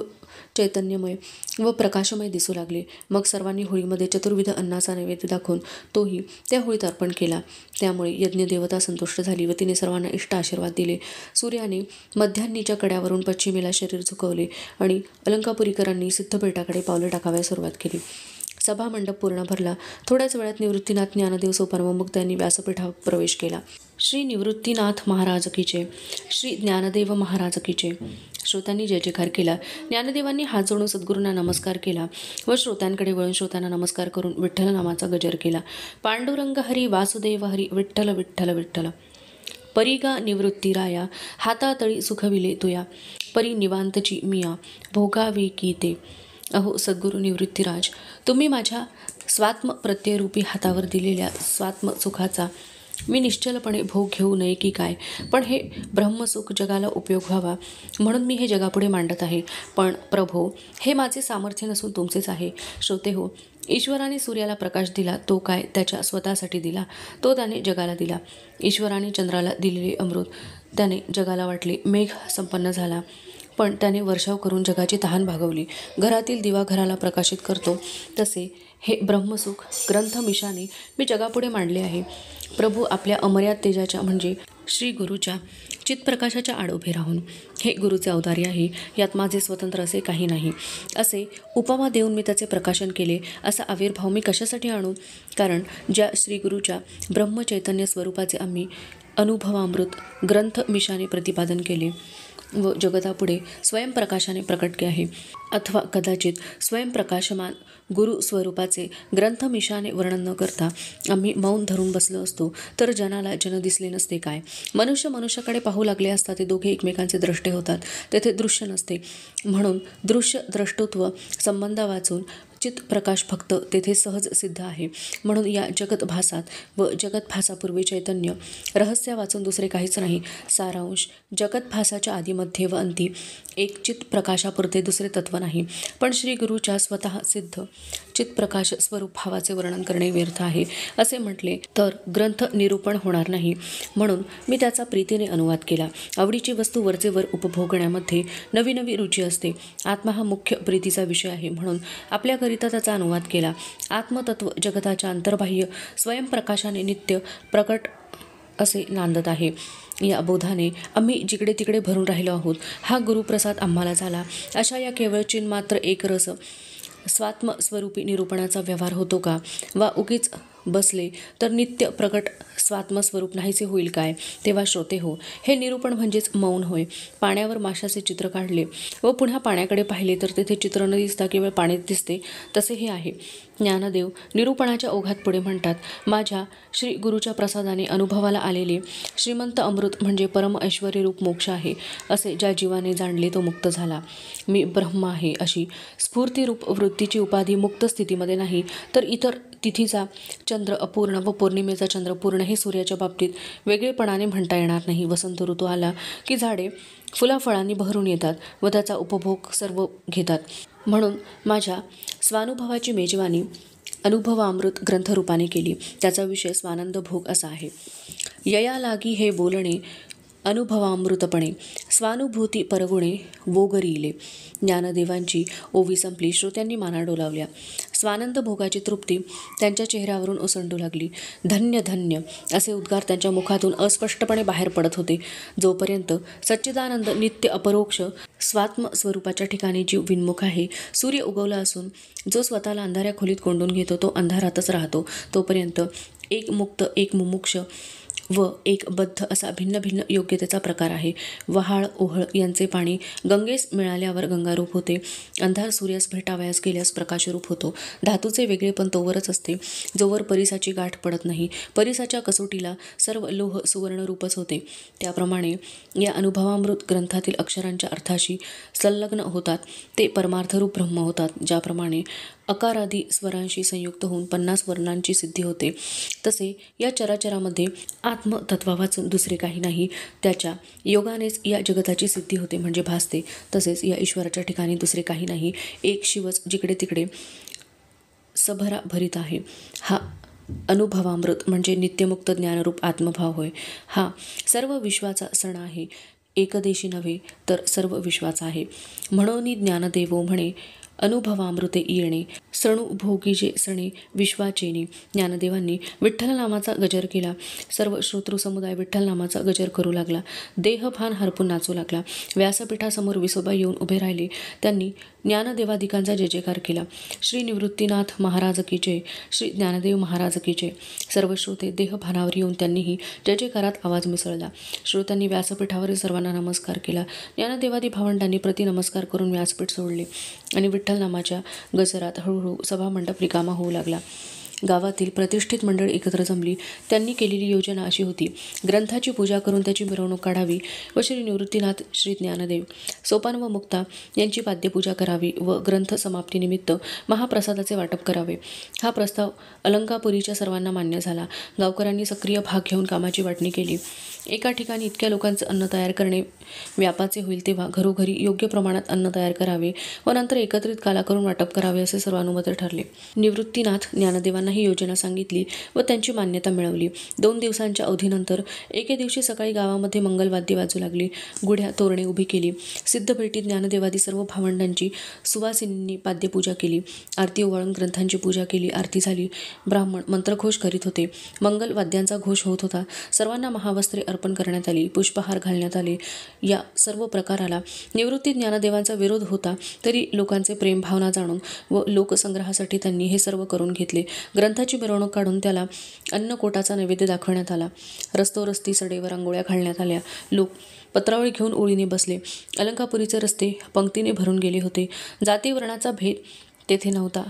चैतन्यमय व प्रकाशमय दिसू लागले. मग सर्वांनी होळीमध्ये चतुर्विध अन्नाचा नैवेद्य दाखवून तोही त्या होळीत अर्पण केला. त्यामुळे यज्ञदेवता संतुष्ट झाली व तिने सर्वांना इष्ट आशीर्वाद दिले. सूर्याने मध्यान्नीच्या कड्यावरून पश्चिमेला शरीर झुकवले आणि अलंकापुरीकरांनी सिद्धपेठाकडे पावले टाकाव्यास सुरुवात केली. सभामंडप पूर्ण भरला. थोड्याच वेळात निवृत्तीनाथ ज्ञानदेव सोपान व मग त्यांनी व्यासपीठावर प्रवेश केला. श्री निवृत्तीनाथ महाराज की जय. श्री ज्ञानदेव महाराज की जय. श्रोत्यांनी जय जयकार केला. ज्ञानदेवांनी हात जोडून सद्गुरूंना नमस्कार केला व श्रोत्यांकडे वळून श्रोत्यांना नमस्कार करून विठ्ठल नामाचा गजर केला. पांडुरंग हरी वासुदेव हरी विठ्ठल विठ्ठल विठ्ठल. परिगा निवृत्ती राया हातातळी सुखविले तुया. परी निवांतची मिया भोगावे की ते. अहो सद्गुरू निवृत्तीराज, तुम्ही माझ्या स्वात्म प्रत्ययरूपी हातावर दिलेल्या स्वात्म सुखाचा मी निश्चलपणे भोग घेऊ नये की काय. पण हे ब्रह्मसुख जगाला उपयोग व्हावा म्हणून मी हे जगापुढे मांडत आहे. पण प्रभो, हे माझे सामर्थ्य नसून तुमचेच आहे. श्रोते हो, ईश्वराने सूर्याला प्रकाश दिला तो काय त्याच्या स्वतःसाठी दिला, तो त्याने जगाला दिला. ईश्वराने चंद्राला दिलेले अमृत त्याने जगाला वाटले. मेघ संपन्न झाला पण त्याने वर्षाव करून जगाची तहान भागवली. घरातील दिवा घराला प्रकाशित करतो तसे हे ब्रह्मसुख ग्रंथमिशाने मी जगापुढे मांडले आहे. प्रभू आपल्या अमर्याद तेजाच्या म्हणजे श्री गुरुच्या चित्प्रकाशाच्या आड उभे राहून, हे गुरुचे औदार्य आहे, यात माझे स्वतंत्र असे काही नाही असे उपमा देऊन मी त्याचे प्रकाशन केले. असा आविर्भाव मी कशासाठी आणू. कारण ज्या श्री गुरुच्या ब्रह्मचैतन्य स्वरूपाचे आम्ही अनुभवामृत ग्रंथमिशाने प्रतिपादन केले व जगतापुढे स्वयंप्रकाशाने प्रकट केले आहे. अथवा कदाचित स्वयंप्रकाशमान गुरु स्वरूपाचे ग्रंथमिशाने वर्णन न करता आम्ही मौन धरून बसलो असतो तर जनाला जन दिसले नसते काय. मनुष्य मनुष्याकडे पाहू लागले असता ते दोघे एकमेकांचे द्रष्टे होतात. तेथे दृश्य नसते म्हणून दृश्य द्रष्टृत्व संबंध वाचून चित्प्रकाश फक्त तेथे सहज सिद्ध आहे. म्हणून या जगतभासात व जगतभासापूर्वी चैतन्य रहस्य वाचून दुसरे काहीच नाही. सारांश जगतभासाच्या आदिमध्ये व अंती एक चित्प्रकाशापुरते दुसरे तत्व नाही. पण श्री गुरुच्या स्वतः सिद्ध चित्प्रकाश स्वरूप भावाचे वर्णन करणे व्यर्थ आहे. असे म्हटले तर ग्रंथ निरूपण होणार नाही. म्हणून मी त्याचा प्रीतीने अनुवाद केला. आवडीची वस्तू वरचे वर उपभोगण्यामध्ये नवी नवी रुची असते. आत्मा हा मुख्य प्रीतीचा विषय आहे म्हणून आपल्याकरिता त्याचा अनुवाद केला. आत्मतत्व जगताच्या अंतर्बाह्य स्वयंप्रकाशाने नित्य प्रकट असे नांदत आहे. या बोधाने आम्ही जिकडे तिकडे भरून राहिलो आहोत. हा गुरुप्रसाद आम्हाला झाला. अशा या केवळ चिन्मात्र एक रस स्वात्म स्वरूपी निरूपणाचा व्यवहार होतो का. वा उगीच बसले तर नित्य प्रकट स्वात्मस्वरूप नाहीसे होईल काय. तेव्हा श्रोते हो, हे निरूपण म्हणजेच मौन होय. पाण्यावर माशाचे चित्र काढले व पुन्हा पाण्याकडे पाहिले तर तेथे चित्र न दिसता केवळ पाणीच दिसते तसे हे आहे. ज्ञानदेव निरूपणाच्या ओघात पुढे म्हणतात, माझ्या श्री गुरुच्या प्रसादाने अनुभवाला आलेले श्रीमंत अमृत म्हणजे परम ऐश्वर्यरूप मोक्ष आहे. असे ज्या जीवाने जाणले तो मुक्त झाला. मी ब्रह्म आहे अशी स्फूर्तिरूप वृत्तीची उपाधी मुक्त स्थितीमध्ये नाही तर इतर तिथीचा चंद्र अपूर्ण व पौर्णिमेचा चंद्र पूर्ण हे सूर्याच्या बाबतीत वेगळेपणाने म्हणता येणार नाही. वसंत ऋतू आला की झाडे फुलाफळांनी बहरून येतात व त्याचा उपभोग सर्व घेतात. म्हणून माझ्या स्वानुभवाची मेजवानी अनुभवामृत ग्रंथरूपाने केली. त्याचा विषय स्वानंद भोग असा आहे. यया लागी हे बोलणे अनुभवामृतपणे स्वानुभूती परगुणे वोगरिले. ज्ञानदेवांची ओवी संपली. श्रोत्यांनी माना डोलावल्या. स्वानंद भोगाची तृप्ती त्यांच्या चेहऱ्यावरून ओसंडू लागली. धन्य धन्य असे उद्गार त्यांच्या मुखातून अस्पष्टपणे बाहेर पडत होते. जोपर्यंत सच्चिदानंद नित्य अपरोक्ष स्वात्म स्वरूपाच्या ठिकाणी जीव विन्मुख आहे, सूर्य उगवला असून जो स्वतःला अंधाऱ्या खोलीत कोंडून घेतो तो अंधारातच राहतो, तोपर्यंत एक मुक्त, एक मुमुक्ष व एक बद्ध असा भिन्न भिन्न योग्यतेचा प्रकार आहे. वहाळ ओहळ यांचे पाणी गंगेस मिळाल्यावर गंगारूप होते. अंधार सूर्यास भेटावयास गेल्यास प्रकाशरूप होतो. धातूचे वेगळेपण तोवरच असते जोवर परिसाची गाठ पडत नाही. परिसाच्या कसोटीला सर्व लोह सुवर्णरूपच होते. त्याप्रमाणे या अनुभवामृत ग्रंथातील अक्षरांच्या अर्थाशी संलग्न होतात ते परमार्थरूप ब्रह्म होतात. ज्याप्रमाणे अकारादी स्वरांशी संयुक्त होऊन 50 वर्णांची सिद्धी होते, तसे या चराचरामध्ये आत्मतत्वा वाचून दुसरे काही नाही. त्याच्या योगानेच या जगताची सिद्धी होते म्हणजे भासते. तसेच या ईश्वराच्या ठिकाणी दुसरे काही नाही. एक शिवच जिकडे तिकडे सभरा भरीत आहे. हा अनुभवामृत म्हणजे नित्यमुक्त ज्ञानरूप आत्मभाव होय. हा सर्व विश्वाचा सण आहे. एकदेशी नव्हे तर सर्व विश्वाचा आहे. म्हणून ज्ञानदेवो म्हणे अनुभवामृते येणे सणू भोगीजे सणे विश्वाचेने. ज्ञानदेवांनी विठ्ठल नामाचा गजर केला. सर्व श्रोतृ समुदाय विठ्ठल नामाचा गजर करू लागला. देहभान हरपून नाचू लागला. व्यासपीठासमोर विसोबा येऊन उभे राहिले. त्यांनी ज्ञानदेवादिकांचा जय जयकार केला. श्री निवृत्तीनाथ महाराज की जय, श्री ज्ञानदेव महाराज की जय. सर्व श्रोते देहभानावर येऊन त्यांनीही जय जयकारात आवाज मिसळला. श्रोत्यांनी व्यासपीठावरील सर्वांना नमस्कार केला. ज्ञानदेवादी भावंडांनी प्रतिनमस्कार करून व्यासपीठ सोडले आणि विठ्ठल नामाच्या गजरात हळूहळू सभामंडप रिकामा होऊ लागला. गावातील प्रतिष्ठित मंडळी एकत्र जमली. त्यांनी केलेली योजना अशी होती: ग्रंथाची पूजा करून त्याची मिरवणूक काढावी व श्री निवृत्तीनाथ, श्री ज्ञानदेव, सोपान व मुक्ता यांची पाद्यपूजा करावी व ग्रंथ समाप्तीनिमित्त महाप्रसादाचे वाटप करावे. हा प्रस्ताव अलंकापुरीच्या सर्वांना मान्य झाला. गावकऱ्यांनी सक्रिय भाग घेऊन कामाची वाटणी केली. एका ठिकाणी इतक्या लोकांचे अन्न तयार करणे व्यापाचे होईल तेव्हा घरोघरी योग्य प्रमाणात अन्न तयार करावे व नंतर एकत्रित काला करून वाटप करावे असे सर्वानुमते ठरले. निवृत्तीनाथ ज्ञानदेवांना ही योजना सांगितली व त्यांची मान्यता मिळवली. 2 दिवसांच्या अवधीनंतर एके दिवशी सकाळी गावामध्ये मंगलवाद्ये वाजू लागली. गुढ्या तोरणे उभी केली. सिद्ध भेटीत ज्ञानदेवादी सर्व भावंडांची सुवासिनींनी पाद्यपूजा केली. आरती ओवाळून ग्रंथांची पूजा केली. आरती झाली. ब्राह्मण मंत्रघोष करीत होते. मंगल वाद्यांचा घोष होत होता. सर्वांना महावस्त्रे अर्पण करण्यात आली. पुष्पहार घालण्यात आले. या सर्व प्रकाराला निवृत्ती ज्ञानदेवांचा विरोध होता, तरी लोकांचे प्रेम भावना जाणून व लोकसंग्रहासाठी त्यांनी हे सर्व करून घेतले. ग्रंथाची मिरवणूक काढून त्याला अन्नकोटाचा नैवेद्य दाखवण्यात आला. रस्तोरस्ती सडेवर रांगोळ्या घालण्यात आल्या. लोक पत्रावळी घेऊन ओळीने बसले. अलंकापुरीचे रस्ते पंक्तीने भरून गेले होते. जाती वर्णाचा भेद तेथे नव्हता.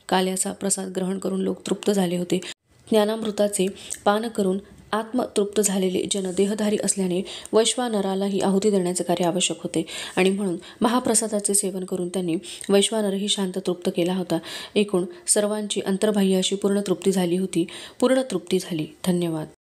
काल्याचा प्रसाद ग्रहण करून लोक तृप्त झाले होते. ज्ञानामृताचे पान करून आत्मतृप्त झालेले जन देहधारी असल्याने वैश्वानरालाही आहुती देण्याचे कार्य आवश्यक होते आणि म्हणून महाप्रसादाचे सेवन करून त्यांनी वैश्वानरही शांत तृप्त केला होता. एकूण सर्वांची अंतर्बाह्य अशी पूर्ण तृप्ती झाली होती. पूर्ण तृप्ती झाली. धन्यवाद.